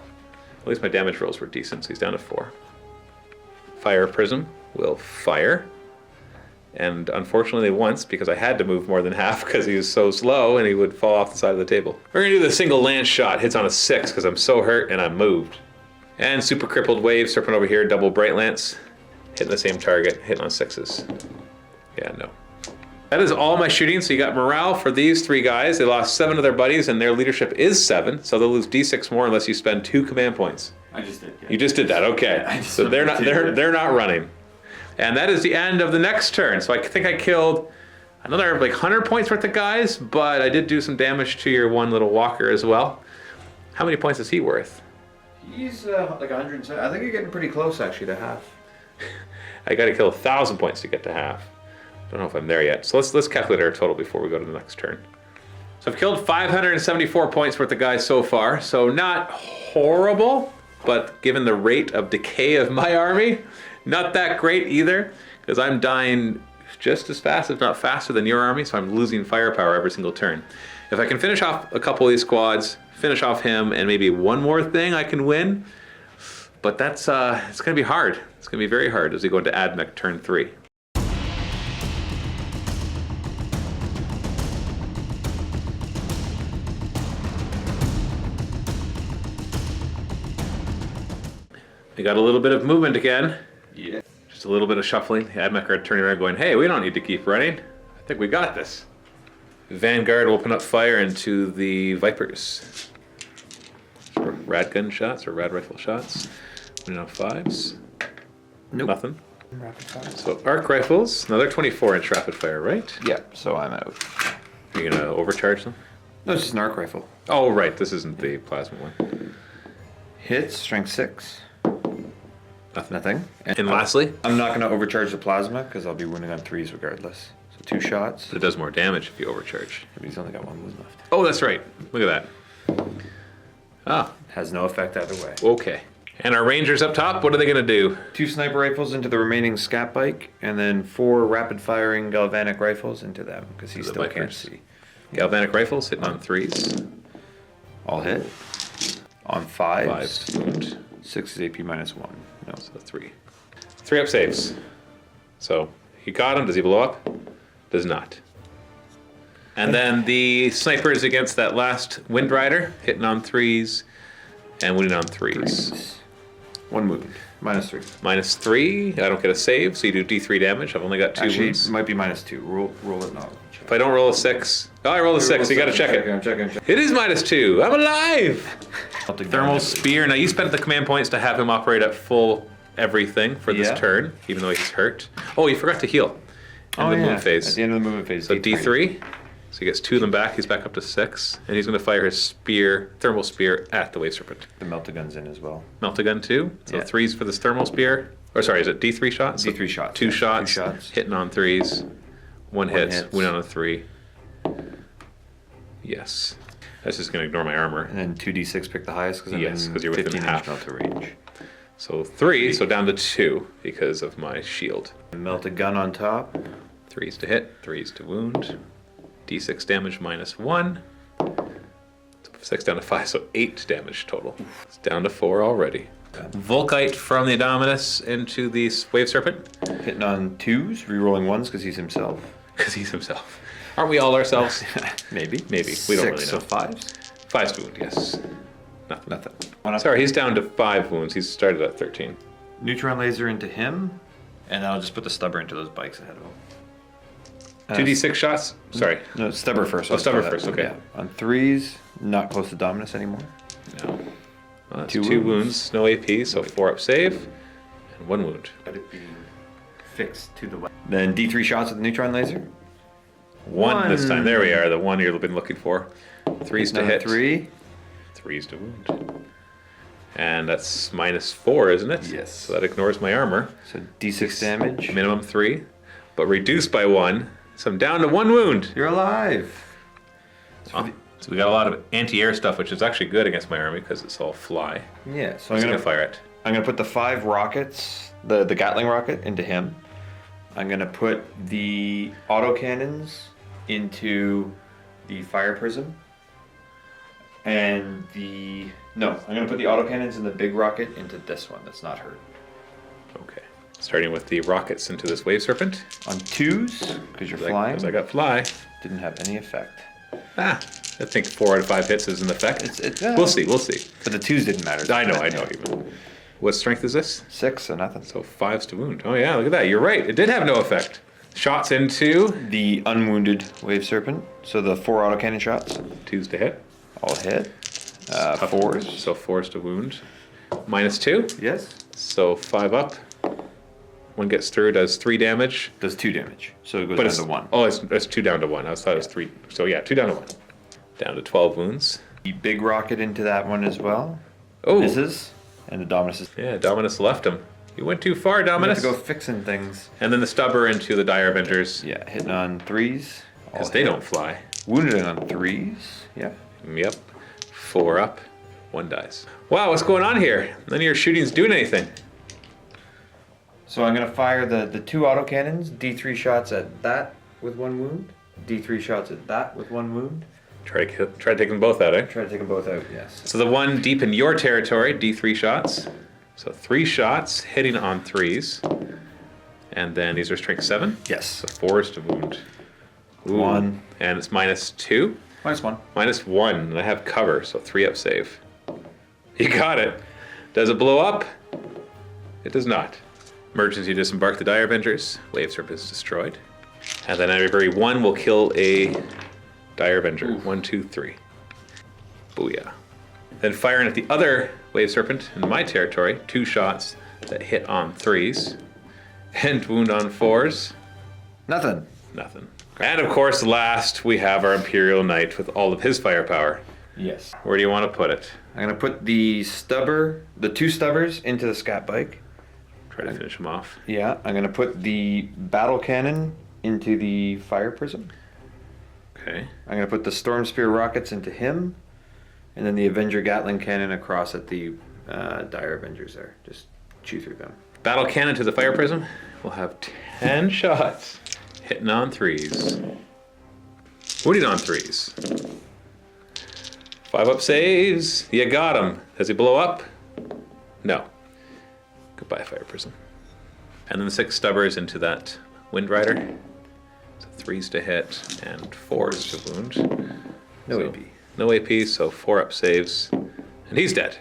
[SPEAKER 3] At least my damage rolls were decent, so he's down to 4. Fire Prism will fire. And unfortunately once, because I had to move more than half because he was so slow and he would fall off the side of the table. We're gonna do the single lance shot. Hits on a 6 because I'm so hurt and I'm moved. And super crippled wave, serpent over here, double bright lance. Hitting the same target, hitting on 6s. Yeah, no. That is all my shooting, so you got morale for these 3 guys. They lost 7 of their buddies and their leadership is 7, so they'll lose D6 more unless you spend 2 command points.
[SPEAKER 2] I just did. Yeah.
[SPEAKER 3] You just did that, okay.
[SPEAKER 2] Yeah,
[SPEAKER 3] so they're not running. And that is the end of the next turn. So I think I killed another like 100 points worth of guys, but I did do some damage to your one little walker as well. How many points is he worth?
[SPEAKER 2] He's like 107. I think you're getting pretty close actually to half.
[SPEAKER 3] I got to kill 1,000 points to get to half. Don't know if I'm there yet. So let's calculate our total before we go to the next turn. So I've killed 574 points worth of guys so far. So not horrible, but given the rate of decay of my army, not that great either, because I'm dying just as fast, if not faster than your army, so I'm losing firepower every single turn. If I can finish off a couple of these squads, finish off him, and maybe one more thing, I can win. But that's it's going to be hard. It's going to be very hard as we go into Ad Mech turn 3. We got a little bit of movement again.
[SPEAKER 2] Yeah.
[SPEAKER 3] Just a little bit of shuffling. The Ad Mech are turning around going, hey, we don't need to keep running. I think we got this. Vanguard will open up fire into the Vipers. Rad gun shots or rad rifle shots. We know 5s.
[SPEAKER 2] Nope.
[SPEAKER 3] Nothing.
[SPEAKER 2] Rapid fire.
[SPEAKER 3] So arc rifles, another 24-inch rapid fire, right?
[SPEAKER 2] Yeah, so I'm out.
[SPEAKER 3] Are you gonna overcharge them?
[SPEAKER 2] No, it's just an arc rifle.
[SPEAKER 3] Oh, right, this isn't the plasma one.
[SPEAKER 2] Hits, strength 6. Nothing.
[SPEAKER 3] And lastly,
[SPEAKER 2] I'm not going to overcharge the plasma because I'll be wounding on 3s regardless. So 2 shots.
[SPEAKER 3] it does more damage if you overcharge.
[SPEAKER 2] But he's only got 1 wound left.
[SPEAKER 3] Oh, that's right. Look at that. Ah,
[SPEAKER 2] Has no effect either way.
[SPEAKER 3] okay. And our Rangers up top, what are they going to do?
[SPEAKER 2] 2 sniper rifles into the remaining scat bike, and then 4 rapid-firing galvanic rifles into them, because he
[SPEAKER 3] The
[SPEAKER 2] still can't
[SPEAKER 3] Vipers.
[SPEAKER 2] see.
[SPEAKER 3] Galvanic rifles hitting on 3s.
[SPEAKER 2] All hit. On 5s.
[SPEAKER 3] 5s to wound.
[SPEAKER 2] 6 is AP -1. No.
[SPEAKER 3] So 3. 3 up saves. So he got him. Does he blow up? Does not. And then the snipers against that last Wind Rider, hitting on 3s and wounding on 3s.
[SPEAKER 2] 1 wound. -3.
[SPEAKER 3] -3. I don't get a save, so you do D3 damage. I've only got 2
[SPEAKER 2] Actually,
[SPEAKER 3] wounds.
[SPEAKER 2] it might be -2. Roll it now.
[SPEAKER 3] If I don't roll a 6, oh, I rolled a 6. You got to check it.
[SPEAKER 2] I'm checking.
[SPEAKER 3] It is -2. I'm alive.
[SPEAKER 2] I'll take
[SPEAKER 3] Thermal
[SPEAKER 2] damage.
[SPEAKER 3] spear. Now you spent the command points to have him operate at full everything for this
[SPEAKER 2] Yeah.
[SPEAKER 3] turn, even though he's hurt. Oh, you forgot to heal in the
[SPEAKER 2] yeah.
[SPEAKER 3] move phase.
[SPEAKER 2] At the end of the movement phase.
[SPEAKER 3] So D3. So he gets 2 of them back. He's back up to 6, and he's going to fire his spear, thermal spear, at the wave serpent.
[SPEAKER 2] The meltagun's in as well.
[SPEAKER 3] Meltagun 2. So
[SPEAKER 2] Yeah.
[SPEAKER 3] 3s for this thermal spear. Or sorry, is it D3 shots?
[SPEAKER 2] D3 shots,
[SPEAKER 3] 2
[SPEAKER 2] yeah.
[SPEAKER 3] shots.
[SPEAKER 2] 2 shots.
[SPEAKER 3] Hitting on 3s. 1 hits.
[SPEAKER 2] hits.
[SPEAKER 3] Win on a 3. Yes. That's just going to ignore my armor.
[SPEAKER 2] And then 2d6 pick the highest because
[SPEAKER 3] Yes, 'cause you're within
[SPEAKER 2] 15
[SPEAKER 3] half.
[SPEAKER 2] inch melta range.
[SPEAKER 3] So 3, so down to 2 because of my shield.
[SPEAKER 2] Melt a gun on top.
[SPEAKER 3] 3s to hit, 3s to wound. D6 damage -1. 6 down to 5, so 8 damage total. It's down to 4 already. Volkite from the Indominus into the Wave Serpent,
[SPEAKER 2] Hitting on 2s, rerolling 1s because he's himself.
[SPEAKER 3] because he's himself. Aren't we all ourselves?
[SPEAKER 2] Maybe.
[SPEAKER 3] Maybe. We don't
[SPEAKER 2] 6,
[SPEAKER 3] really know.
[SPEAKER 2] so 5s.
[SPEAKER 3] 5 to wound, yes. Nothing.
[SPEAKER 2] Nothing.
[SPEAKER 3] Sorry, he's down to 5 wounds. He's started at 13.
[SPEAKER 2] Neutron laser into him, and I'll just put the stubber into those bikes ahead of him.
[SPEAKER 3] 2d6 shots? Sorry.
[SPEAKER 2] No, stubber first.
[SPEAKER 3] Oh, stubber first, okay.
[SPEAKER 2] Yeah. On 3s, not close to Dominus anymore.
[SPEAKER 3] No. Well, that's
[SPEAKER 2] 2
[SPEAKER 3] 2
[SPEAKER 2] wounds.
[SPEAKER 3] wounds, no AP, so 4 up save, and 1 wound.
[SPEAKER 2] Let it be fixed to the left. Then D3 shots with the neutron laser.
[SPEAKER 3] 1 this time. There we are, the 1 you've been looking for. 3s to
[SPEAKER 2] Another
[SPEAKER 3] hit.
[SPEAKER 2] 3.
[SPEAKER 3] 3s to wound. And that's -4, isn't it?
[SPEAKER 2] Yes.
[SPEAKER 3] So that ignores my armor.
[SPEAKER 2] So D6 damage.
[SPEAKER 3] Minimum 3, but reduced by 1. So I'm down to 1 wound.
[SPEAKER 2] You're alive.
[SPEAKER 3] Oh, so we got a lot of anti-air stuff, which is actually good against my army because it's all fly.
[SPEAKER 2] Yeah, so
[SPEAKER 3] I'm
[SPEAKER 2] I'm
[SPEAKER 3] gonna
[SPEAKER 2] gonna
[SPEAKER 3] fire it.
[SPEAKER 2] I'm gonna put the 5 rockets, the Gatling rocket, into him. I'm gonna put the autocannons into the fire prism. And I'm gonna put the autocannons and the big rocket into this one that's not hurt.
[SPEAKER 3] Okay. Starting with the rockets into this wave serpent.
[SPEAKER 2] On 2s, because you're flying,
[SPEAKER 3] Because I got fly.
[SPEAKER 2] didn't have any effect.
[SPEAKER 3] I think 4 out of 5 hits is an effect. We'll see.
[SPEAKER 2] But the 2s didn't matter.
[SPEAKER 3] I know. Even. What strength is this?
[SPEAKER 2] 6, so nothing.
[SPEAKER 3] So 5s to wound. Oh yeah, look at that. You're right. It did have no effect. Shots into
[SPEAKER 2] The unwounded wave serpent, so the 4 autocannon shots,
[SPEAKER 3] 2s to hit.
[SPEAKER 2] all hit.
[SPEAKER 3] Tough.
[SPEAKER 2] 4s.
[SPEAKER 3] So 4s to wound. -2.
[SPEAKER 2] Yes.
[SPEAKER 3] So 5 up. 1 gets through, does 3 damage.
[SPEAKER 2] Does 2 damage, so it goes
[SPEAKER 3] But
[SPEAKER 2] down
[SPEAKER 3] it's
[SPEAKER 2] to 1.
[SPEAKER 3] Oh, it's 2 down to 1. I thought it was 3. So yeah, 2 down to 1. Down to 12 wounds.
[SPEAKER 2] The big rocket into that one as well.
[SPEAKER 3] Oh,
[SPEAKER 2] Misses. And the Dominus is
[SPEAKER 3] yeah. Dominus left him. You went too far,
[SPEAKER 2] you have
[SPEAKER 3] Dominus.
[SPEAKER 2] to go fixing things.
[SPEAKER 3] And then the stubber into the Dire Avengers.
[SPEAKER 2] Yeah, hitting on 3s. all
[SPEAKER 3] Because they
[SPEAKER 2] hit.
[SPEAKER 3] don't fly.
[SPEAKER 2] Wounded on 3s. Yep.
[SPEAKER 3] Yep. 4 up. 1 dies. Wow, what's going on here? None of your shooting's doing anything.
[SPEAKER 2] So I'm gonna fire the 2 autocannons, D3 shots at that with 1 wound, D3 shots at that with 1 wound.
[SPEAKER 3] Try to take them both out, eh?
[SPEAKER 2] Try to take them both out, yes.
[SPEAKER 3] So the one deep in your territory, D3 shots. So 3 shots hitting on 3s. And then these are strength 7.
[SPEAKER 2] Yes.
[SPEAKER 3] So 4s to wound. Ooh.
[SPEAKER 2] 1.
[SPEAKER 3] And it's -2.
[SPEAKER 2] -1.
[SPEAKER 3] -1. And I have cover, so 3 up save. You got it. Does it blow up? It does not. Emergency disembark the Dire Avengers. Wave Serpent is destroyed. And then every 1 will kill a Dire Avenger. 1, 2, 3. Booyah. Then firing at the other Wave Serpent in my territory, 2 shots that hit on 3s. And wound on 4s.
[SPEAKER 2] Nothing.
[SPEAKER 3] Nothing. And of course, last we have our Imperial Night with all of his firepower.
[SPEAKER 2] Yes.
[SPEAKER 3] Where do you want to put it?
[SPEAKER 2] I'm gonna put the 2 stubbers into the scat bike.
[SPEAKER 3] Try to finish him off.
[SPEAKER 2] Yeah, I'm gonna put the battle cannon into the fire prism.
[SPEAKER 3] Okay.
[SPEAKER 2] I'm gonna put the storm spear rockets into him, and then the Avenger Gatling cannon across at the Dire Avengers there. Just chew through them.
[SPEAKER 3] Battle cannon to the fire prism. We'll have 10 shots. Hitting on 3s. Wounding on 3s. 5 up saves. You got him. Does he blow up? No. Goodbye, fire prism. And then the 6 stubbers into that Wind Rider. So 3s to hit and 4s to wound.
[SPEAKER 2] No
[SPEAKER 3] So,
[SPEAKER 2] AP.
[SPEAKER 3] No AP, so 4 up saves. And he's dead.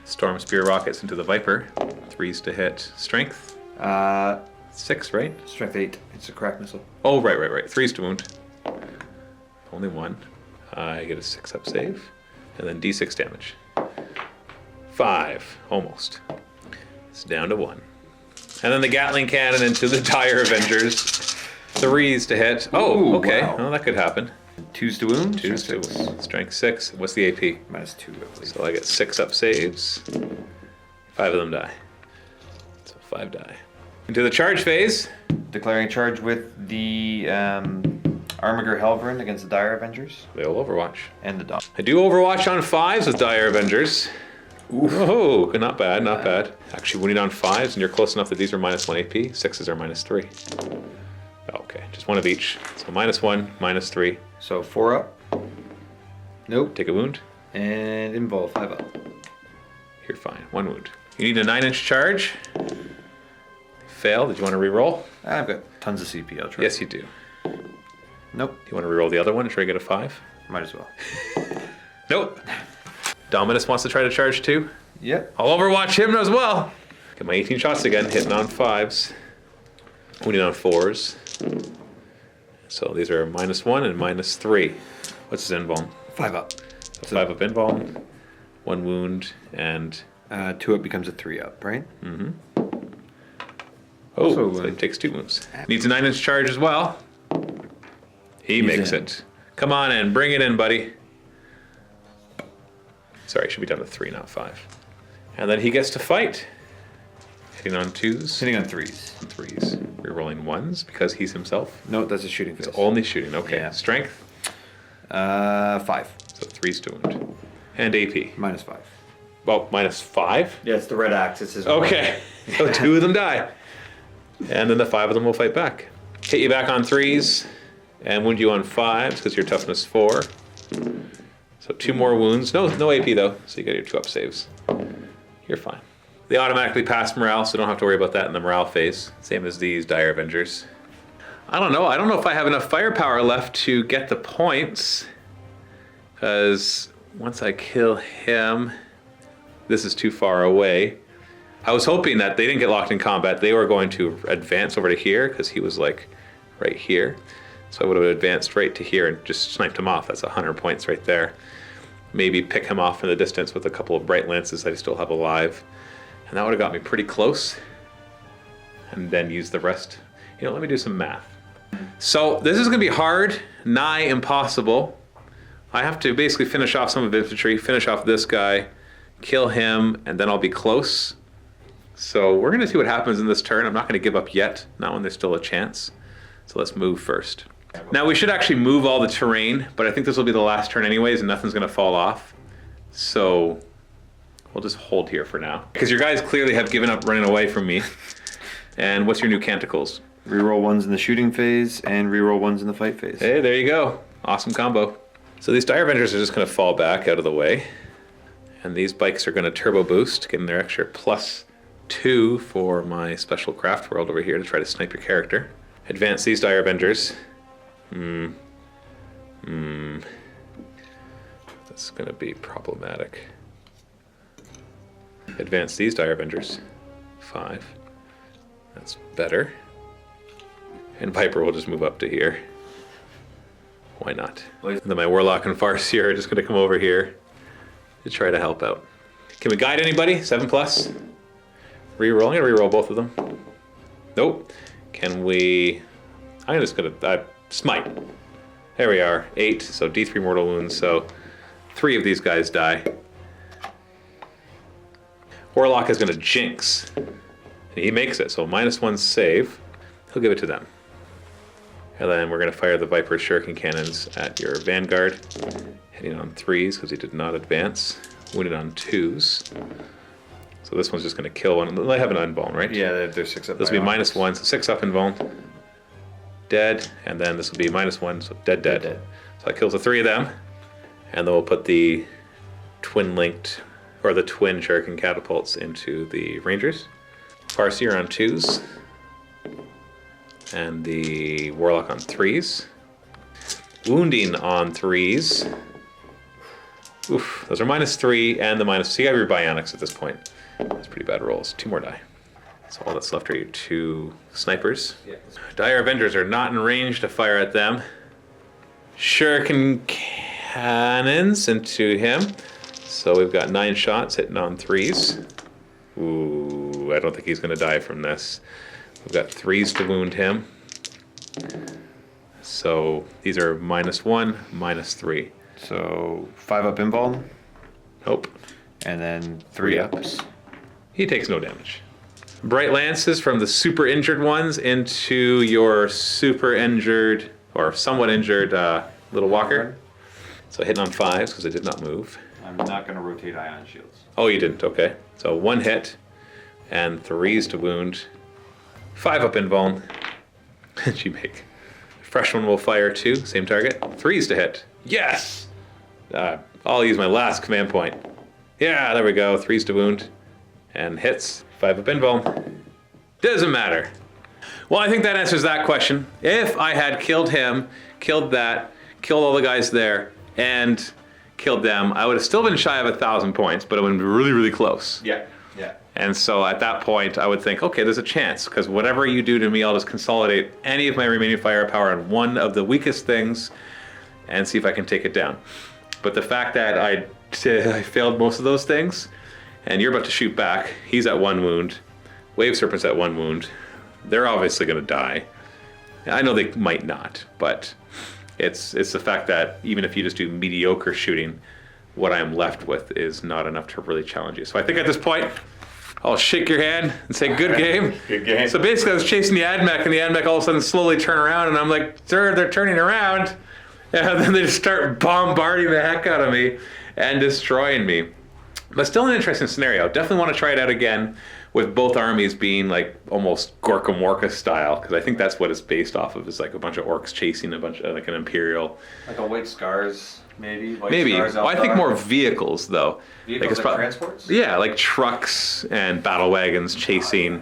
[SPEAKER 3] Storm Spear rockets into the Viper. 3s to hit. Strength. 6, right?
[SPEAKER 2] Strength 8. It's a crack missile.
[SPEAKER 3] Oh, right. 3s to wound. Only 1. I get a 6 up save. And then d6 damage. 5. Almost. It's down to 1. And then the Gatling cannon into the Dire Avengers. 3s to hit. Oh,
[SPEAKER 2] Ooh,
[SPEAKER 3] okay.
[SPEAKER 2] wow.
[SPEAKER 3] Well, that could happen.
[SPEAKER 2] 2s to wound.
[SPEAKER 3] 2s to wound. Strength 6. What's the AP?
[SPEAKER 2] -2, I believe.
[SPEAKER 3] So I get 6 up saves. 5 of them die. So 5 die. Into the charge phase.
[SPEAKER 2] Declaring charge with the Armiger Helverin against the Dire Avengers
[SPEAKER 3] They'll Overwatch.
[SPEAKER 2] and the Dom.
[SPEAKER 3] I do Overwatch on 5s with Dire Avengers. Oh, not bad, not bad. Actually, wounding on 5s, and you're close enough that these are -1 AP. 6s are -3. Okay, just one of each. So -1, -3.
[SPEAKER 2] So 4 up. Nope.
[SPEAKER 3] Take a wound.
[SPEAKER 2] And involve 5 up.
[SPEAKER 3] You're fine. 1 wound. You need a 9-inch charge. Fail. Did you want to re-roll?
[SPEAKER 2] I've got tons of CP. I'll try.
[SPEAKER 3] Yes, you do.
[SPEAKER 2] Nope.
[SPEAKER 3] Do you want to re-roll the other one and try to get a 5?
[SPEAKER 2] Might as well.
[SPEAKER 3] Nope. Dominus wants to try to charge too.
[SPEAKER 2] Yep.
[SPEAKER 3] I'll Overwatch him as well. Get my 18 shots again, hitting on 5s. Wounding on 4s. So these are -1 and -3. What's his invuln?
[SPEAKER 2] 5 up.
[SPEAKER 3] So 5 up invuln, 1 wound, and
[SPEAKER 2] 2 up becomes a 3 up, right?
[SPEAKER 3] oh,
[SPEAKER 2] Also,
[SPEAKER 3] so he takes 2 wounds. Needs a 9-inch charge as well. He makes
[SPEAKER 2] in.
[SPEAKER 3] it. Come on in, bring it in, buddy. Sorry, it should be down to 3, not 5. And then he gets to fight. Hitting on 2s.
[SPEAKER 2] Hitting on 3s.
[SPEAKER 3] 3s. Rerolling 1s because he's himself.
[SPEAKER 2] No, that's a shooting phase.
[SPEAKER 3] Only shooting. Okay.
[SPEAKER 2] Yeah.
[SPEAKER 3] Strength.
[SPEAKER 2] 5.
[SPEAKER 3] So 3s to wound. And AP.
[SPEAKER 2] -5.
[SPEAKER 3] Well, -5.
[SPEAKER 2] Yeah, it's the red axis. Is
[SPEAKER 3] Okay. So 2 of them die. And then the 5 of them will fight back. Hit you back on 3s and wound you on 5s because you're toughness 4. So 2 more wounds. No AP though. So you got your 2 up saves. You're fine. They automatically pass morale, so don't have to worry about that in the morale phase. Same as these Dire Avengers. I don't know. I don't know if I have enough firepower left to get the points. Because once I kill him, this is too far away. I was hoping that they didn't get locked in combat. They were going to advance over to here because he was like right here. So I would have advanced right to here and just sniped him off. That's 100 points right there. Maybe pick him off in the distance with a couple of bright lances that I still have alive. And that would have got me pretty close. And then use the rest. You know, let me do some math. So this is going to be hard, nigh impossible. I have to basically finish off some of the infantry, finish off this guy, kill him, and then I'll be close. So we're going to see what happens in this turn. I'm not going to give up yet, not when there's still a chance. So let's move first. Now we should actually move all the terrain, but I think this will be the last turn anyways, and nothing's going to fall off. So we'll just hold here for now. Because your guys clearly have given up running away from me. And what's your new canticles?
[SPEAKER 2] Reroll 1s in the shooting phase and reroll 1s in the fight phase.
[SPEAKER 3] Hey, there you go. Awesome combo. So these Dire Avengers are just going to fall back out of the way. And these bikes are going to turbo boost, getting their extra +2 for my special Craftworld over here to try to snipe your character. Advance these Dire Avengers. That's going to be problematic. Advance these Dire Avengers. 5. That's better. And Viper will just move up to here. Why not? And then my Warlock and Farseer are just going to come over here to try to help out. Can we guide anybody? 7+? Reroll. I'm going to reroll both of them. Nope. Can we... I'm just going to... Smite. There we are. 8. So D3 mortal wounds. So 3 of these guys die. Warlock is going to jinx. And he makes it. So -1 save. He'll give it to them. And then we're going to fire the Viper Shuriken cannons at your Vanguard. Hitting on 3s because he did not advance. wounded on 2s. So this one's just going to kill one. They have an unbone, right?
[SPEAKER 2] Yeah, they're 6 up.
[SPEAKER 3] This will be -1, so 6 up invuln. Dead, and then this will be -1, so dead. So that kills the 3 of them. And then we'll put the twin-linked, or the twin shuriken catapults into the Rangers. Farseer on 2s. And the Warlock on 3s. Wounding on 3s. Oof, those are -3 and the -. So you have your bionics at this point. That's pretty bad rolls. 2 more die. So all that's left are your 2 snipers.
[SPEAKER 2] Yeah.
[SPEAKER 3] Dire Avengers are not in range to fire at them. Shuriken cannons into him. So we've got 9 shots hitting on 3s. Ooh, I don't think he's going to die from this. We've got 3s to wound him. So these are -1, -3.
[SPEAKER 2] So 5 up invuln,
[SPEAKER 3] Nope.
[SPEAKER 2] and then 3 ups.
[SPEAKER 3] He takes no damage. Bright Lances from the super injured ones into your super injured, or somewhat injured, little walker. So hitting on 5s because it did not move.
[SPEAKER 2] I'm not going to rotate ion shields.
[SPEAKER 3] Oh, you didn't, okay. So 1 hit, and 3s to wound. 5 up invuln. And you make. Fresh one will fire 2, same target. 3s to hit. Yes! I'll use my last command point. Yeah, there we go. 3s to wound. And hits. 5 up invuln. Doesn't matter. Well, I think that answers that question. If I had killed him, killed that, killed all the guys there, and killed them, I would have still been shy of 1,000 points, but it would have been really, really close.
[SPEAKER 2] Yeah.
[SPEAKER 3] And so at that point, I would think, okay, there's a chance, because whatever you do to me, I'll just consolidate any of my remaining firepower on one of the weakest things and see if I can take it down. But the fact that I failed most of those things, and you're about to shoot back, he's at 1 wound, Wave Serpent's at 1 wound, they're obviously going to die. I know they might not, but it's the fact that even if you just do mediocre shooting, what I'm left with is not enough to really challenge you. So I think at this point, I'll shake your hand and say, good game.
[SPEAKER 2] Good game.
[SPEAKER 3] So basically I was chasing the Ad Mech, and the Ad Mech all of a sudden slowly turn around, and I'm like, sir, they're turning around. And then they just start bombarding the heck out of me and destroying me. But still an interesting scenario. Definitely want to try it out again with both armies being like almost Gorka Morka style, because I think that's what it's based off of, is like a bunch of orcs chasing a bunch of like an Imperial.
[SPEAKER 2] Like a White Scars, maybe?
[SPEAKER 3] Maybe.
[SPEAKER 2] Scars,
[SPEAKER 3] Well, I think
[SPEAKER 2] Eldar.
[SPEAKER 3] more vehicles, though.
[SPEAKER 2] Vehicles
[SPEAKER 3] it's
[SPEAKER 2] like transports?
[SPEAKER 3] Yeah, like trucks and battle wagons chasing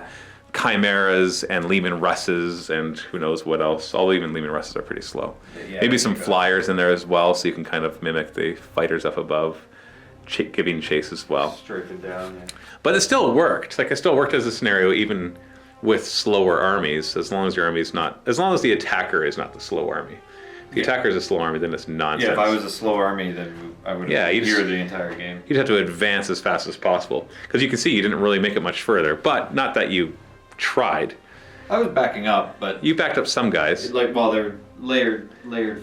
[SPEAKER 3] chimeras and Lehman Russes and who knows what else. All even Lehman Russes are pretty slow.
[SPEAKER 2] Yeah,
[SPEAKER 3] Maybe some flyers in there as well, so you can kind of mimic the fighters up above, giving chase as well.
[SPEAKER 2] Strafing down, yeah.
[SPEAKER 3] But it still worked. Like, it still worked as a scenario even with slower armies, as long as your army's not, as long as the attacker is not the slow army. If the attacker is a slow army, then it's nonsense.
[SPEAKER 2] Yeah, if I was a slow army, then I would
[SPEAKER 3] Yeah, you'd
[SPEAKER 2] hear
[SPEAKER 3] just-
[SPEAKER 2] the entire game.
[SPEAKER 3] You'd have to advance as fast as possible. Because you can see you didn't really make it much further. But not that you tried.
[SPEAKER 2] I was backing up, but
[SPEAKER 3] You backed up some guys.
[SPEAKER 2] like, well, they're layered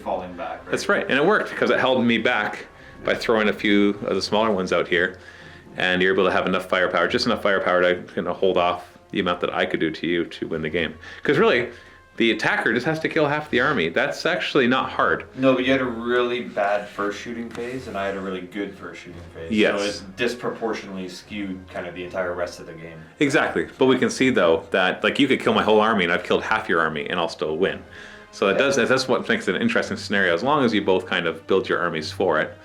[SPEAKER 2] falling back. Right?
[SPEAKER 3] That's right. And it worked because it held me back by throwing a few of the smaller ones out here. And you're able to have enough firepower, just enough firepower to hold off the amount that I could do to you to win the game. Because really, the attacker just has to kill half the army. That's actually not hard.
[SPEAKER 2] No, but you had a really bad first shooting phase, and I had a really good first shooting phase.
[SPEAKER 3] Yes.
[SPEAKER 2] So it's disproportionately skewed kind of the entire rest of the game.
[SPEAKER 3] Exactly. But we can see, though, that like you could kill my whole army and I've killed half your army and I'll still win. So that's what makes it an interesting scenario. As long as you both kind of build your armies for it.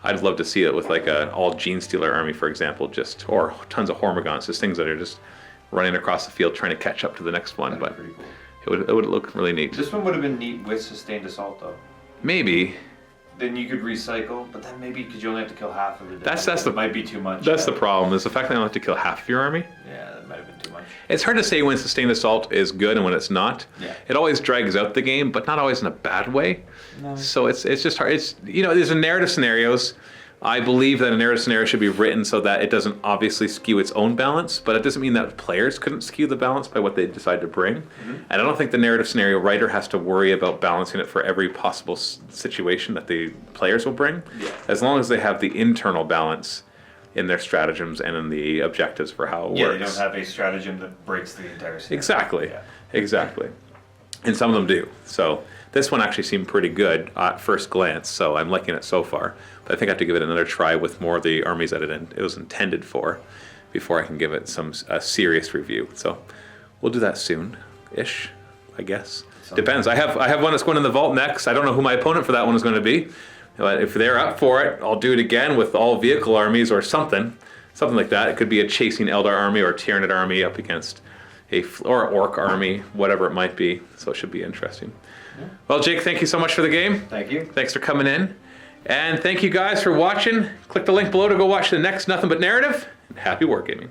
[SPEAKER 3] I'd love to see it with like an all Gene Stealer army, for example, or tons of Hormigons, just things that are just running across the field trying to catch up to the next one.
[SPEAKER 2] That'd
[SPEAKER 3] But
[SPEAKER 2] be pretty cool.
[SPEAKER 3] it would look really neat.
[SPEAKER 2] This one would have been neat with sustained assault, though.
[SPEAKER 3] Maybe.
[SPEAKER 2] Then you could recycle, but then maybe because you only have to kill half of it.
[SPEAKER 3] That's
[SPEAKER 2] it
[SPEAKER 3] the
[SPEAKER 2] might be too much.
[SPEAKER 3] That's the problem, is the fact that I only have to kill half of your army.
[SPEAKER 2] Yeah, that might have been too much.
[SPEAKER 3] It's hard to say when sustained assault is good and when it's not.
[SPEAKER 2] Yeah.
[SPEAKER 3] It always drags out the game, but not always in a bad way.
[SPEAKER 2] No.
[SPEAKER 3] So it's just hard. It's, there's a narrative scenarios. I believe that a narrative scenario should be written so that it doesn't obviously skew its own balance, but it doesn't mean that players couldn't skew the balance by what they decide to bring. Mm-hmm. And I don't think the narrative scenario writer has to worry about balancing it for every possible situation that the players will bring, as long as they have the internal balance in their stratagems and in the objectives for how it
[SPEAKER 2] Yeah,
[SPEAKER 3] works.
[SPEAKER 2] they don't have a stratagem that breaks the entire scenario.
[SPEAKER 3] Exactly.
[SPEAKER 2] Yeah.
[SPEAKER 3] Exactly. and some of them do. So this one actually seemed pretty good at first glance, so I'm liking it so far. But I think I have to give it another try with more of the armies that it was intended for before I can give it a serious review. So we'll do that soon-ish, I guess. Depends. I have one that's going in the vault next. I don't know who my opponent for that one is going to be. But if they're up for it, I'll do it again with all vehicle armies or something like that. It could be a chasing Eldar army or a Tyranid army up against or Orc army, whatever it might be. So it should be interesting. Yeah. Well, Jake, thank you so much for the game.
[SPEAKER 2] Thank you.
[SPEAKER 3] Thanks for coming in. And thank you guys for watching. Click the link below to go watch the next Nothing But Narrative. And happy wargaming.